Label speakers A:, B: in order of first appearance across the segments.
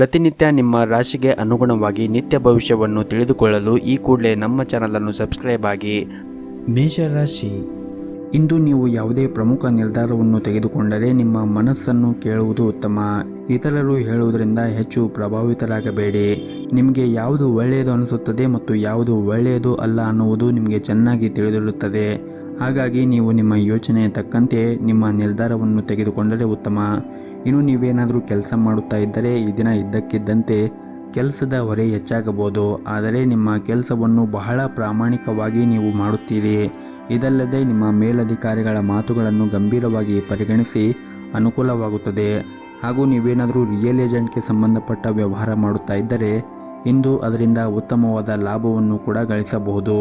A: ಪ್ರತಿನಿತ್ಯ ನಿಮ್ಮ ರಾಶಿಗೆ ಅನುಗುಣವಾಗಿ ನಿತ್ಯ ಭವಿಷ್ಯವನ್ನು ತಿಳಿದುಕೊಳ್ಳಲು ಈ ಕೂಡಲೇ ನಮ್ಮ ಚಾನಲನ್ನು ಸಬ್ಸ್ಕ್ರೈಬ್ ಆಗಿ. ಮೇಷರಾಶಿ, ಇಂದು ನೀವು ಯಾವುದೇ ಪ್ರಮುಖ ನಿರ್ಧಾರವನ್ನು ತೆಗೆದುಕೊಂಡರೆ ನಿಮ್ಮ ಮನಸ್ಸನ್ನು ಕೇಳುವುದು ಉತ್ತಮ. ಇತರರು ಹೇಳುವುದರಿಂದ ಹೆಚ್ಚು ಪ್ರಭಾವಿತರಾಗಬೇಡಿ. ನಿಮಗೆ ಯಾವುದು ಒಳ್ಳೆಯದು ಅನಿಸುತ್ತದೆ ಮತ್ತು ಯಾವುದು ಒಳ್ಳೆಯದು ಅಲ್ಲ ಅನ್ನುವುದು ನಿಮಗೆ ಚೆನ್ನಾಗಿ ತಿಳಿದಿರುತ್ತದೆ. ಹಾಗಾಗಿ ನೀವು ನಿಮ್ಮ ಯೋಚನೆಯ ತಕ್ಕಂತೆ ನಿಮ್ಮ ನಿರ್ಧಾರವನ್ನು ತೆಗೆದುಕೊಂಡರೆ ಉತ್ತಮ. ಇನ್ನು ನೀವೇನಾದರೂ ಕೆಲಸ ಮಾಡುತ್ತಾ ಇದ್ದರೆ ಈ ದಿನ ಇದ್ದಕ್ಕಿದ್ದಂತೆ ಕೆಲಸದ ಹೊರೆ ಹೆಚ್ಚಾಗಬಹುದು. ಆದರೆ ನಿಮ್ಮ ಕೆಲಸವನ್ನು ಬಹಳ ಪ್ರಾಮಾಣಿಕವಾಗಿ ನೀವು ಮಾಡುತ್ತೀರಿ. ಇದಲ್ಲದೆ ನಿಮ್ಮ ಮೇಲಧಿಕಾರಿಗಳ ಮಾತುಗಳನ್ನು ಗಂಭೀರವಾಗಿ ಪರಿಗಣಿಸಿ ಅನುಕೂಲವಾಗುತ್ತದೆ. ಹಾಗೂ ನೀವೇನಾದರೂ ರಿಯಲ್ ಏಜೆಂಟ್ಗೆ ಸಂಬಂಧಪಟ್ಟ ವ್ಯವಹಾರ ಮಾಡುತ್ತಾ ಇದ್ದರೆ ಇಂದು ಅದರಿಂದ ಉತ್ತಮವಾದ ಲಾಭವನ್ನು ಕೂಡ ಗಳಿಸಬಹುದು.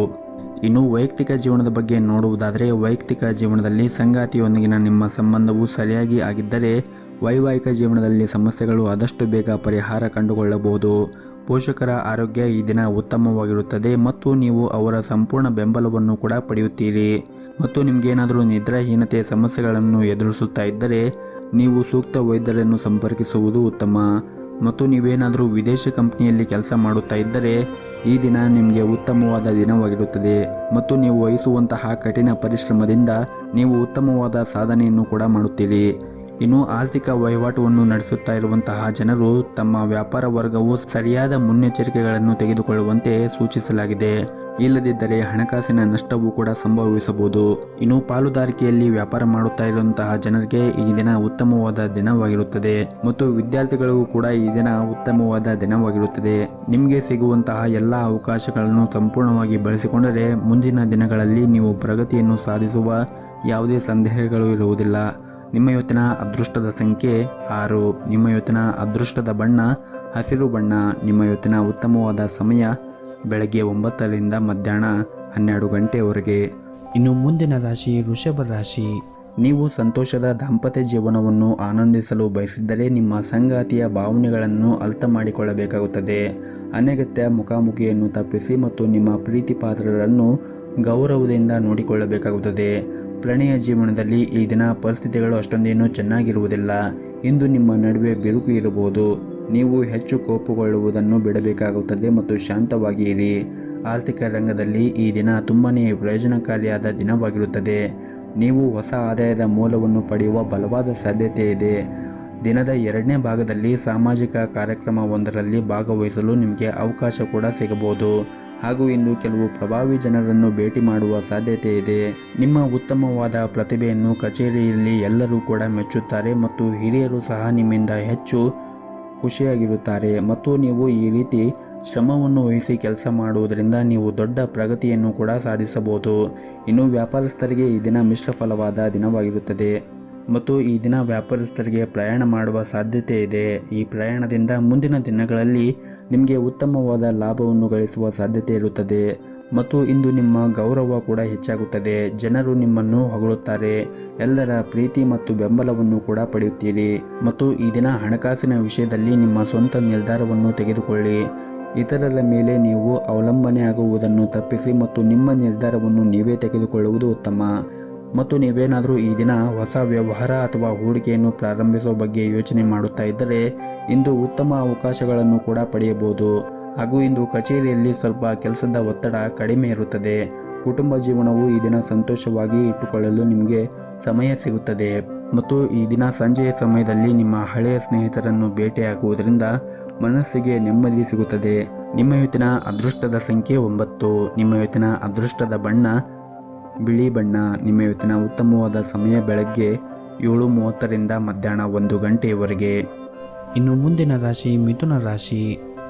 A: ಇನ್ನು ವೈಯಕ್ತಿಕ ಜೀವನದ ಬಗ್ಗೆ ನೋಡುವುದಾದರೆ, ವೈಯಕ್ತಿಕ ಜೀವನದಲ್ಲಿ ಸಂಗಾತಿಯೊಂದಿಗಿನ ನಿಮ್ಮ ಸಂಬಂಧವು ಸರಿಯಾಗಿ ಆಗಿದ್ದರೆ ವೈವಾಹಿಕ ಜೀವನದಲ್ಲಿ ಸಮಸ್ಯೆಗಳು ಆದಷ್ಟು ಬೇಗ ಪರಿಹಾರ ಕಂಡುಕೊಳ್ಳಬಹುದು. ಪೋಷಕರ ಆರೋಗ್ಯ ಈ ದಿನ ಉತ್ತಮವಾಗಿರುತ್ತದೆ ಮತ್ತು ನೀವು ಅವರ ಸಂಪೂರ್ಣ ಬೆಂಬಲವನ್ನು ಕೂಡ ಪಡೆಯುತ್ತೀರಿ. ಮತ್ತು ನಿಮಗೇನಾದರೂ ನಿದ್ರಾಹೀನತೆ ಸಮಸ್ಯೆಗಳನ್ನು ಎದುರಿಸುತ್ತಾ ಇದ್ದರೆ ನೀವು ಸೂಕ್ತ ವೈದ್ಯರನ್ನು ಸಂಪರ್ಕಿಸುವುದು ಉತ್ತಮ. ಮತ್ತು ನೀವೇನಾದರೂ ವಿದೇಶಿ ಕಂಪನಿಯಲ್ಲಿ ಕೆಲಸ ಮಾಡುತ್ತಾ ಇದ್ದರೆ ಈ ದಿನ ನಿಮಗೆ ಉತ್ತಮವಾದ ದಿನವಾಗಿರುತ್ತದೆ ಮತ್ತು ನೀವು ವಹಿಸುವಂತಹ ಕಠಿಣ ಪರಿಶ್ರಮದಿಂದ ನೀವು ಉತ್ತಮವಾದ ಸಾಧನೆಯನ್ನು ಕೂಡ ಮಾಡುತ್ತೀರಿ. ಇನ್ನು ಆರ್ಥಿಕ ವಹಿವಾಟುವನ್ನು ನಡೆಸುತ್ತಾ ಇರುವಂತಹ ಜನರು ತಮ್ಮ ವ್ಯಾಪಾರ ವರ್ಗವು ಸರಿಯಾದ ಮುನ್ನೆಚ್ಚರಿಕೆಗಳನ್ನು ತೆಗೆದುಕೊಳ್ಳುವಂತೆ ಸೂಚಿಸಲಾಗಿದೆ. ಇಲ್ಲದಿದ್ದರೆ ಹಣಕಾಸಿನ ನಷ್ಟವೂ ಕೂಡ ಸಂಭವಿಸಬಹುದು. ಇನ್ನು ಪಾಲುದಾರಿಕೆಯಲ್ಲಿ ವ್ಯಾಪಾರ ಮಾಡುತ್ತಾ ಇರುವಂತಹ ಜನರಿಗೆ ಈ ದಿನ ಉತ್ತಮವಾದ ದಿನವಾಗಿರುತ್ತದೆ ಮತ್ತು ವಿದ್ಯಾರ್ಥಿಗಳಿಗೂ ಕೂಡ ಈ ದಿನ ಉತ್ತಮವಾದ ದಿನವಾಗಿರುತ್ತದೆ. ನಿಮಗೆ ಸಿಗುವಂತಹ ಎಲ್ಲ ಅವಕಾಶಗಳನ್ನು ಸಂಪೂರ್ಣವಾಗಿ ಬಳಸಿಕೊಂಡರೆ ಮುಂದಿನ ದಿನಗಳಲ್ಲಿ ನೀವು ಪ್ರಗತಿಯನ್ನು ಸಾಧಿಸುವ ಯಾವುದೇ ಸಂದೇಹಗಳು ಇರುವುದಿಲ್ಲ. ನಿಮ್ಮ ಇವತ್ತಿನ ಅದೃಷ್ಟದ ಸಂಖ್ಯೆ 6. ನಿಮ್ಮ ಇವತ್ತಿನ ಅದೃಷ್ಟದ ಬಣ್ಣ ಹಸಿರು ಬಣ್ಣ. ನಿಮ್ಮ ಇವತ್ತಿನ ಉತ್ತಮವಾದ ಸಮಯ ಬೆಳಗ್ಗೆ 9ರಿಂದ ಮಧ್ಯಾಹ್ನ 12 ಗಂಟೆವರೆಗೆ. ಇನ್ನು ಮುಂದಿನ ರಾಶಿ ವೃಷಭ ರಾಶಿ. ನೀವು ಸಂತೋಷದ ದಾಂಪತ್ಯ ಜೀವನವನ್ನು ಆನಂದಿಸಲು ಬಯಸಿದ್ದರೆ ನಿಮ್ಮ ಸಂಗಾತಿಯ ಭಾವನೆಗಳನ್ನು ಅರ್ಥ ಮಾಡಿಕೊಳ್ಳಬೇಕಾಗುತ್ತದೆ. ಅನಗತ್ಯ ಮುಖಾಮುಖಿಯನ್ನು ತಪ್ಪಿಸಿ ಮತ್ತು ನಿಮ್ಮ ಪ್ರೀತಿ ಪಾತ್ರರನ್ನು ಗೌರವದಿಂದ ನೋಡಿಕೊಳ್ಳಬೇಕಾಗುತ್ತದೆ. ಪ್ರಣಯ ಜೀವನದಲ್ಲಿ ಈ ದಿನ ಪರಿಸ್ಥಿತಿಗಳು ಅಷ್ಟೊಂದೇನು ಚೆನ್ನಾಗಿರುವುದಿಲ್ಲ. ಇಂದು ನಿಮ್ಮ ನಡುವೆ ಬಿರುಕು ಇರಬಹುದು. ನೀವು ಹೆಚ್ಚು ಕೋಪಗೊಳ್ಳುವುದನ್ನು ಬಿಡಬೇಕಾಗುತ್ತದೆ ಮತ್ತು ಶಾಂತವಾಗಿ ಇರಿ. ಆರ್ಥಿಕ ರಂಗದಲ್ಲಿ ಈ ದಿನ ತುಂಬನೇ ಪ್ರಯೋಜನಕಾರಿಯಾದ ದಿನವಾಗಿರುತ್ತದೆ. ನೀವು ಹೊಸ ಆದಾಯದ ಮೂಲವನ್ನು ಪಡೆಯುವ ಬಲವಾದ ಸಾಧ್ಯತೆ ಇದೆ. ದಿನದ 2ನೇ ಭಾಗದಲ್ಲಿ ಸಾಮಾಜಿಕ ಕಾರ್ಯಕ್ರಮವೊಂದರಲ್ಲಿ ಭಾಗವಹಿಸಲು ನಿಮಗೆ ಅವಕಾಶ ಕೂಡ ಸಿಗಬಹುದು. ಹಾಗೂ ಇಂದು ಕೆಲವು ಪ್ರಭಾವಿ ಜನರನ್ನು ಭೇಟಿ ಮಾಡುವ ಸಾಧ್ಯತೆ ಇದೆ. ನಿಮ್ಮ ಉತ್ತಮವಾದ ಪ್ರತಿಭೆಯನ್ನು ಕಚೇರಿಯಲ್ಲಿ ಎಲ್ಲರೂ ಕೂಡ ಮೆಚ್ಚುತ್ತಾರೆ ಮತ್ತು ಹಿರಿಯರು ಸಹ ನಿಮ್ಮಿಂದ ಹೆಚ್ಚು ಖುಷಿಯಾಗಿರುತ್ತಾರೆ. ಮತ್ತು ನೀವು ಈ ರೀತಿ ಶ್ರಮವನ್ನು ವಹಿಸಿ ಕೆಲಸ ಮಾಡುವುದರಿಂದ ನೀವು ದೊಡ್ಡ ಪ್ರಗತಿಯನ್ನು ಕೂಡ ಸಾಧಿಸಬಹುದು. ಇನ್ನು ವ್ಯಾಪಾರಸ್ಥರಿಗೆ ಈ ದಿನ ಮಿಶ್ರ ಫಲವಾದ ದಿನವಾಗಿರುತ್ತದೆ ಮತ್ತು ಈ ದಿನ ವ್ಯಾಪಾರಸ್ಥರಿಗೆ ಪ್ರಯಾಣ ಮಾಡುವ ಸಾಧ್ಯತೆ ಇದೆ. ಈ ಪ್ರಯಾಣದಿಂದ ಮುಂದಿನ ದಿನಗಳಲ್ಲಿ ನಿಮಗೆ ಉತ್ತಮವಾದ ಲಾಭವನ್ನು ಗಳಿಸುವ ಸಾಧ್ಯತೆ ಇರುತ್ತದೆ ಮತ್ತು ಇಂದು ನಿಮ್ಮ ಗೌರವ ಕೂಡ ಹೆಚ್ಚಾಗುತ್ತದೆ. ಜನರು ನಿಮ್ಮನ್ನು ಹೊಗಳುತ್ತಾರೆ. ಎಲ್ಲರ ಪ್ರೀತಿ ಮತ್ತು ಬೆಂಬಲವನ್ನು ಕೂಡ ಪಡೆಯುತ್ತೀರಿ. ಮತ್ತು ಈ ದಿನ ಹಣಕಾಸಿನ ವಿಷಯದಲ್ಲಿ ನಿಮ್ಮ ಸ್ವಂತ ನಿರ್ಧಾರವನ್ನು ತೆಗೆದುಕೊಳ್ಳಿ. ಇತರರ ಮೇಲೆ ನೀವು ಅವಲಂಬನೆ ಆಗುವುದನ್ನು ತಪ್ಪಿಸಿ ಮತ್ತು ನಿಮ್ಮ ನಿರ್ಧಾರವನ್ನು ನೀವೇ ತೆಗೆದುಕೊಳ್ಳುವುದು ಉತ್ತಮ. ಮತ್ತು ನೀವೇನಾದರೂ ಈ ದಿನ ಹೊಸ ವ್ಯವಹಾರ ಅಥವಾ ಹೂಡಿಕೆಯನ್ನು ಪ್ರಾರಂಭಿಸುವ ಬಗ್ಗೆ ಯೋಚನೆ ಮಾಡುತ್ತಾ ಇದ್ದರೆ ಇಂದು ಉತ್ತಮ ಅವಕಾಶಗಳನ್ನು ಕೂಡ ಪಡೆಯಬಹುದು. ಹಾಗೂ ಇಂದು ಕಚೇರಿಯಲ್ಲಿ ಸ್ವಲ್ಪ ಕೆಲಸದ ಒತ್ತಡ ಕಡಿಮೆ ಇರುತ್ತದೆ. ಕುಟುಂಬ ಜೀವನವು ಈ ದಿನ ಸಂತೋಷವಾಗಿ ಇಟ್ಟುಕೊಳ್ಳಲು ನಿಮಗೆ ಸಮಯ ಸಿಗುತ್ತದೆ. ಮತ್ತು ಈ ದಿನ ಸಂಜೆಯ ಸಮಯದಲ್ಲಿ ನಿಮ್ಮ ಹಳೆಯ ಸ್ನೇಹಿತರನ್ನು ಭೇಟಿಯಾಗುವುದರಿಂದ ಮನಸ್ಸಿಗೆ ನೆಮ್ಮದಿ ಸಿಗುತ್ತದೆ. ನಿಮ್ಮ ಇವತ್ತಿನ ಅದೃಷ್ಟದ ಸಂಖ್ಯೆ 9. ನಿಮ್ಮ ಇವತ್ತಿನ ಅದೃಷ್ಟದ ಬಣ್ಣ ಬಿಳಿ ಬಣ್ಣ. ನಿಮ್ಮ ಇವತ್ತಿನ ಉತ್ತಮವಾದ ಸಮಯ ಬೆಳಗ್ಗೆ 7:30ರಿಂದ ಮಧ್ಯಾಹ್ನ 1 ಗಂಟೆಯವರೆಗೆ. ಇನ್ನು ಮುಂದಿನ ರಾಶಿ ಮಿಥುನ ರಾಶಿ.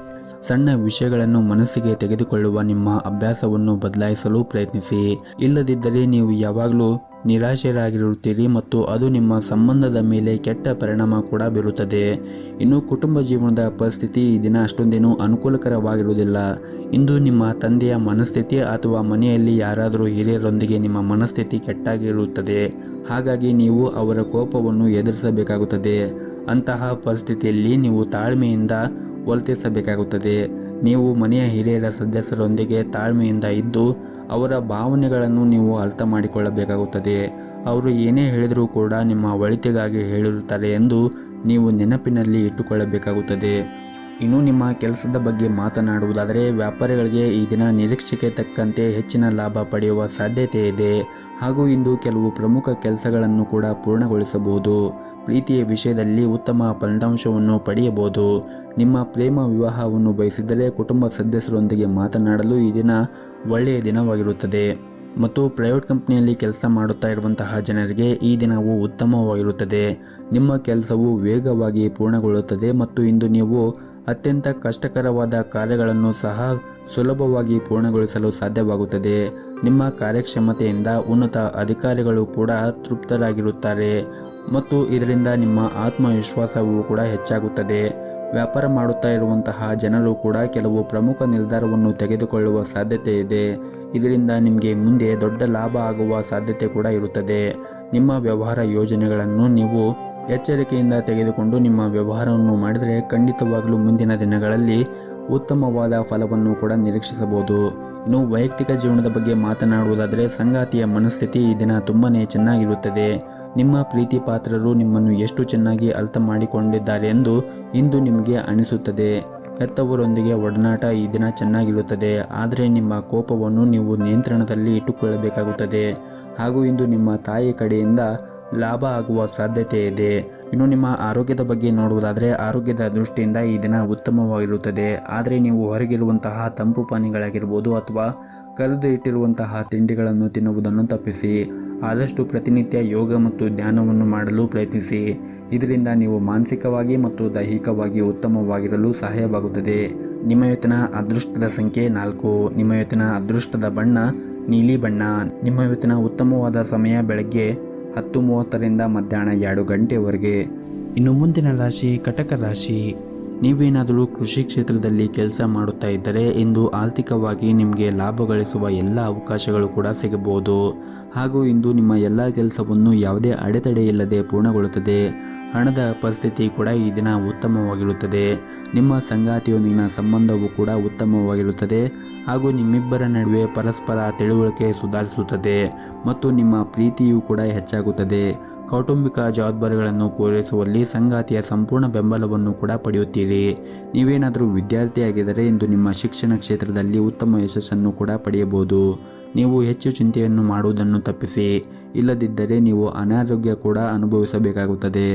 A: ಸಣ್ಣ ವಿಷಯಗಳನ್ನು ಮನಸ್ಸಿಗೆ ತೆಗೆದುಕೊಳ್ಳುವ ನಿಮ್ಮ ಅಭ್ಯಾಸವನ್ನು ಬದಲಾಯಿಸಲು ಪ್ರಯತ್ನಿಸಿ. ಇಲ್ಲದಿದ್ದರೆ ನೀವು ಯಾವಾಗಲೂ ನಿರಾಶರಾಗಿರುತ್ತೀರಿ ಮತ್ತು ಅದು ನಿಮ್ಮ ಸಂಬಂಧದ ಮೇಲೆ ಕೆಟ್ಟ ಪರಿಣಾಮ ಕೂಡ ಬೀರುತ್ತದೆ. ಇನ್ನು ಕುಟುಂಬ ಜೀವನದ ಪರಿಸ್ಥಿತಿ ಈ ದಿನ ಅಷ್ಟೊಂದೇನು ಅನುಕೂಲಕರವಾಗಿರುವುದಿಲ್ಲ. ಇಂದು ನಿಮ್ಮ ತಂದೆಯ ಮನಸ್ಥಿತಿ ಅಥವಾ ಮನೆಯಲ್ಲಿ ಯಾರಾದರೂ ಹಿರಿಯರೊಂದಿಗೆ ನಿಮ್ಮ ಮನಸ್ಥಿತಿ ಕೆಟ್ಟಾಗಿರುತ್ತದೆ. ಹಾಗಾಗಿ ನೀವು ಅವರ ಕೋಪವನ್ನು ಎದುರಿಸಬೇಕಾಗುತ್ತದೆ. ಅಂತಹ ಪರಿಸ್ಥಿತಿಯಲ್ಲಿ ನೀವು ತಾಳ್ಮೆಯಿಂದ ವರ್ತಿಸಬೇಕಾಗುತ್ತದೆ. ನೀವು ಮನೆಯ ಹಿರಿಯರ ಸದಸ್ಯರೊಂದಿಗೆ ತಾಳ್ಮೆಯಿಂದ ಇದ್ದು ಅವರ ಭಾವನೆಗಳನ್ನು ನೀವು ಅರ್ಥ ಮಾಡಿಕೊಳ್ಳಬೇಕಾಗುತ್ತದೆ. ಅವರು ಏನೇ ಹೇಳಿದರೂ ಕೂಡ ನಿಮ್ಮ ಒಳಿತಿಗಾಗಿ ಹೇಳಿರುತ್ತಾರೆ ಎಂದು ನೀವು ನೆನಪಿನಲ್ಲಿ ಇಟ್ಟುಕೊಳ್ಳಬೇಕಾಗುತ್ತದೆ. ಇನ್ನು ನಿಮ್ಮ ಕೆಲಸದ ಬಗ್ಗೆ ಮಾತನಾಡುವುದಾದರೆ ವ್ಯಾಪಾರಿಗಳಿಗೆ ಈ ದಿನ ನಿರೀಕ್ಷೆಗೆ ತಕ್ಕಂತೆ ಹೆಚ್ಚಿನ ಲಾಭ ಪಡೆಯುವ ಸಾಧ್ಯತೆ ಇದೆ. ಹಾಗೂ ಇಂದು ಕೆಲವು ಪ್ರಮುಖ ಕೆಲಸಗಳನ್ನು ಕೂಡ ಪೂರ್ಣಗೊಳಿಸಬಹುದು. ಪ್ರೀತಿಯ ವಿಷಯದಲ್ಲಿ ಉತ್ತಮ ಫಲಿತಾಂಶವನ್ನು ಪಡೆಯಬಹುದು. ನಿಮ್ಮ ಪ್ರೇಮ ವಿವಾಹವನ್ನು ಬಯಸಿದರೆ ಕುಟುಂಬ ಸದಸ್ಯರೊಂದಿಗೆ ಮಾತನಾಡಲು ಈ ದಿನ ಒಳ್ಳೆಯ ದಿನವಾಗಿರುತ್ತದೆ. ಮತ್ತು ಪ್ರೈವೇಟ್ ಕಂಪನಿಯಲ್ಲಿ ಕೆಲಸ ಮಾಡುತ್ತಾ ಇರುವಂತಹ ಜನರಿಗೆ ಈ ದಿನವು ಉತ್ತಮವಾಗಿರುತ್ತದೆ. ನಿಮ್ಮ ಕೆಲಸವು ವೇಗವಾಗಿ ಪೂರ್ಣಗೊಳ್ಳುತ್ತದೆ ಮತ್ತು ಇಂದು ನೀವು ಅತ್ಯಂತ ಕಷ್ಟಕರವಾದ ಕಾರ್ಯಗಳನ್ನು ಸಹ ಸುಲಭವಾಗಿ ಪೂರ್ಣಗೊಳಿಸಲು ಸಾಧ್ಯವಾಗುತ್ತದೆ. ನಿಮ್ಮ ಕಾರ್ಯಕ್ಷಮತೆಯಿಂದ ಉನ್ನತ ಅಧಿಕಾರಿಗಳು ಕೂಡ ತೃಪ್ತರಾಗಿರುತ್ತಾರೆ ಮತ್ತು ಇದರಿಂದ ನಿಮ್ಮ ಆತ್ಮವಿಶ್ವಾಸವೂ ಕೂಡ ಹೆಚ್ಚಾಗುತ್ತದೆ. ವ್ಯಾಪಾರ ಮಾಡುತ್ತಾ ಇರುವಂತಹ ಜನರು ಕೂಡ ಕೆಲವು ಪ್ರಮುಖ ನಿರ್ಧಾರವನ್ನು ತೆಗೆದುಕೊಳ್ಳುವ ಸಾಧ್ಯತೆ ಇದೆ. ಇದರಿಂದ ನಿಮಗೆ ಮುಂದೆ ದೊಡ್ಡ ಲಾಭ ಆಗುವ ಸಾಧ್ಯತೆ ಕೂಡ ಇರುತ್ತದೆ. ನಿಮ್ಮ ವ್ಯವಹಾರ ಯೋಜನೆಗಳನ್ನು ನೀವು ಎಚ್ಚರಿಕೆಯಿಂದ ತೆಗೆದುಕೊಂಡು ನಿಮ್ಮ ವ್ಯವಹಾರವನ್ನು ಮಾಡಿದರೆ ಖಂಡಿತವಾಗಲೂ ಮುಂದಿನ ದಿನಗಳಲ್ಲಿ ಉತ್ತಮವಾದ ಫಲವನ್ನು ಕೂಡ ನಿರೀಕ್ಷಿಸಬಹುದು. ಇನ್ನು ವೈಯಕ್ತಿಕ ಜೀವನದ ಬಗ್ಗೆ ಮಾತನಾಡುವುದಾದರೆ ಸಂಗಾತಿಯ ಮನಸ್ಥಿತಿ ಈ ದಿನ ತುಂಬನೇ ಚೆನ್ನಾಗಿರುತ್ತದೆ. ನಿಮ್ಮ ಪ್ರೀತಿ ಪಾತ್ರರು ನಿಮ್ಮನ್ನು ಎಷ್ಟು ಚೆನ್ನಾಗಿ ಅರ್ಥ ಮಾಡಿಕೊಂಡಿದ್ದಾರೆ ಎಂದು ಇಂದು ನಿಮಗೆ ಅನಿಸುತ್ತದೆ. ಹೆತ್ತವರೊಂದಿಗೆ ಒಡನಾಟ ಈ ದಿನ ಚೆನ್ನಾಗಿರುತ್ತದೆ. ಆದರೆ ನಿಮ್ಮ ಕೋಪವನ್ನು ನೀವು ನಿಯಂತ್ರಣದಲ್ಲಿ ಇಟ್ಟುಕೊಳ್ಳಬೇಕಾಗುತ್ತದೆ. ಹಾಗೂ ಇಂದು ನಿಮ್ಮ ತಾಯಿ ಕಡೆಯಿಂದ ಲಾಭ ಆಗುವ ಸಾಧ್ಯತೆ ಇದೆ. ಇನ್ನು ನಿಮ್ಮ ಆರೋಗ್ಯದ ಬಗ್ಗೆ ನೋಡುವುದಾದರೆ ಆರೋಗ್ಯದ ದೃಷ್ಟಿಯಿಂದ ಈ ದಿನ ಉತ್ತಮವಾಗಿರುತ್ತದೆ. ಆದರೆ ನೀವು ಹೊರಗಿರುವಂತಹ ತಂಪು ಪಾನೀಯಗಳಾಗಿರ್ಬೋದು ಅಥವಾ ಕರೆದು ಇಟ್ಟಿರುವಂತಹ ತಿಂಡಿಗಳನ್ನು ತಿನ್ನುವುದನ್ನು ತಪ್ಪಿಸಿ. ಆದಷ್ಟು ಪ್ರತಿನಿತ್ಯ ಯೋಗ ಮತ್ತು ಧ್ಯಾನವನ್ನು ಮಾಡಲು ಪ್ರಯತ್ನಿಸಿ. ಇದರಿಂದ ನೀವು ಮಾನಸಿಕವಾಗಿ ಮತ್ತು ದೈಹಿಕವಾಗಿ ಉತ್ತಮವಾಗಿರಲು ಸಹಾಯವಾಗುತ್ತದೆ. ನಿಮ್ಮ ಇವತ್ತಿನ ಅದೃಷ್ಟದ ಸಂಖ್ಯೆ 4. ನಿಮ್ಮ ಇವತ್ತಿನ ಅದೃಷ್ಟದ ಬಣ್ಣ ನೀಲಿ ಬಣ್ಣ. ನಿಮ್ಮ ಇವತ್ತಿನ ಉತ್ತಮವಾದ ಸಮಯ ಬೆಳಗ್ಗೆ 10:30ರಿಂದ ಮಧ್ಯಾಹ್ನ 2 ಗಂಟೆವರೆಗೆ. ಇನ್ನು ಮುಂದಿನ ರಾಶಿ ಕಟಕ ರಾಶಿ. ನೀವೇನಾದರೂ ಕೃಷಿ ಕ್ಷೇತ್ರದಲ್ಲಿ ಕೆಲಸ ಮಾಡುತ್ತಾ ಇದ್ದರೆ ಇಂದು ಆರ್ಥಿಕವಾಗಿ ನಿಮಗೆ ಲಾಭ ಗಳಿಸುವ ಎಲ್ಲ ಅವಕಾಶಗಳು ಕೂಡ ಸಿಗಬಹುದು. ಹಾಗೂ ಇಂದು ನಿಮ್ಮ ಎಲ್ಲ ಕೆಲಸವನ್ನು ಯಾವುದೇ ಅಡೆತಡೆ ಇಲ್ಲದೆ ಪೂರ್ಣಗೊಳ್ಳುತ್ತದೆ. ಹಣದ ಪರಿಸ್ಥಿತಿ ಕೂಡ ಈ ದಿನ ಉತ್ತಮವಾಗಿರುತ್ತದೆ. ನಿಮ್ಮ ಸಂಗಾತಿಯೊಂದಿಗಿನ ಸಂಬಂಧವು ಕೂಡ ಉತ್ತಮವಾಗಿರುತ್ತದೆ. ಹಾಗೂ ನಿಮ್ಮಿಬ್ಬರ ನಡುವೆ ಪರಸ್ಪರ ತಿಳುವಳಿಕೆ ಸುಧಾರಿಸುತ್ತದೆ ಮತ್ತು ನಿಮ್ಮ ಪ್ರೀತಿಯೂ ಕೂಡ ಹೆಚ್ಚಾಗುತ್ತದೆ. ಕೌಟುಂಬಿಕ ಜವಾಬ್ದಾರಿಗಳನ್ನು ಪೂರೈಸುವಲ್ಲಿ ಸಂಗಾತಿಯ ಸಂಪೂರ್ಣ ಬೆಂಬಲವನ್ನು ಕೂಡ ಪಡೆಯುತ್ತೀರಿ. ನೀವೇನಾದರೂ ವಿದ್ಯಾರ್ಥಿಯಾಗಿದ್ದರೆ ಇಂದು ನಿಮ್ಮ ಶಿಕ್ಷಣ ಕ್ಷೇತ್ರದಲ್ಲಿ ಉತ್ತಮ ಯಶಸ್ಸನ್ನು ಕೂಡ ಪಡೆಯಬಹುದು. ನೀವು ಹೆಚ್ಚು ಚಿಂತೆಯನ್ನು ಮಾಡುವುದನ್ನು ತಪ್ಪಿಸಿ. ಇಲ್ಲದಿದ್ದರೆ ನೀವು ಅನಾರೋಗ್ಯ ಕೂಡ ಅನುಭವಿಸಬೇಕಾಗುತ್ತದೆ.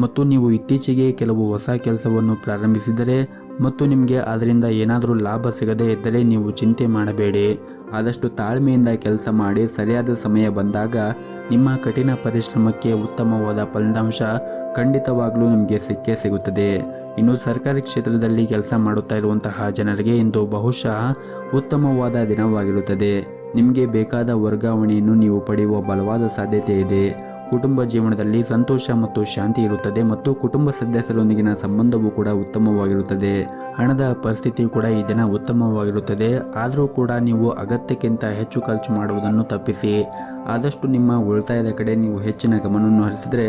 A: ಮತ್ತು ನೀವು ಇತ್ತೀಚೆಗೆ ಕೆಲವು ಹೊಸ ಕೆಲಸವನ್ನು ಪ್ರಾರಂಭಿಸಿದರೆ ಮತ್ತು ನಿಮಗೆ ಅದರಿಂದ ಏನಾದರೂ ಲಾಭ ಸಿಗದೇ ಇದ್ದರೆ ನೀವು ಚಿಂತೆ ಮಾಡಬೇಡಿ. ಆದಷ್ಟು ತಾಳ್ಮೆಯಿಂದ ಕೆಲಸ ಮಾಡಿ. ಸರಿಯಾದ ಸಮಯ ಬಂದಾಗ ನಿಮ್ಮ ಕಠಿಣ ಪರಿಶ್ರಮಕ್ಕೆ ಉತ್ತಮವಾದ ಫಲಿತಾಂಶ ಖಂಡಿತವಾಗಲೂ ನಿಮಗೆ ಸಿಕ್ಕೇ ಸಿಗುತ್ತದೆ. ಇನ್ನು ಸರ್ಕಾರಿ ಕ್ಷೇತ್ರದಲ್ಲಿ ಕೆಲಸ ಮಾಡುತ್ತಾ ಇರುವಂತಹ ಜನರಿಗೆ ಇಂದು ಬಹುಶಃ ಉತ್ತಮವಾದ ದಿನವಾಗಿರುತ್ತದೆ. ನಿಮಗೆ ಬೇಕಾದ ವರ್ಗಾವಣೆಯನ್ನು ನೀವು ಪಡೆಯುವ ಬಲವಾದ ಸಾಧ್ಯತೆ ಇದೆ. ಕುಟುಂಬ ಜೀವನದಲ್ಲಿ ಸಂತೋಷ ಮತ್ತು ಶಾಂತಿ ಇರುತ್ತದೆ ಮತ್ತು ಕುಟುಂಬ ಸದಸ್ಯರೊಂದಿಗಿನ ಸಂಬಂಧವೂ ಕೂಡ ಉತ್ತಮವಾಗಿರುತ್ತದೆ. ಹಣದ ಪರಿಸ್ಥಿತಿಯು ಕೂಡ ಈ ದಿನ ಉತ್ತಮವಾಗಿರುತ್ತದೆ. ಆದರೂ ಕೂಡ ನೀವು ಅಗತ್ಯಕ್ಕಿಂತ ಹೆಚ್ಚು ಖರ್ಚು ಮಾಡುವುದನ್ನು ತಪ್ಪಿಸಿ. ಆದಷ್ಟು ನಿಮ್ಮ ಉಳಿತಾಯದ ಕಡೆ ನೀವು ಹೆಚ್ಚಿನ ಗಮನವನ್ನು ಹರಿಸಿದರೆ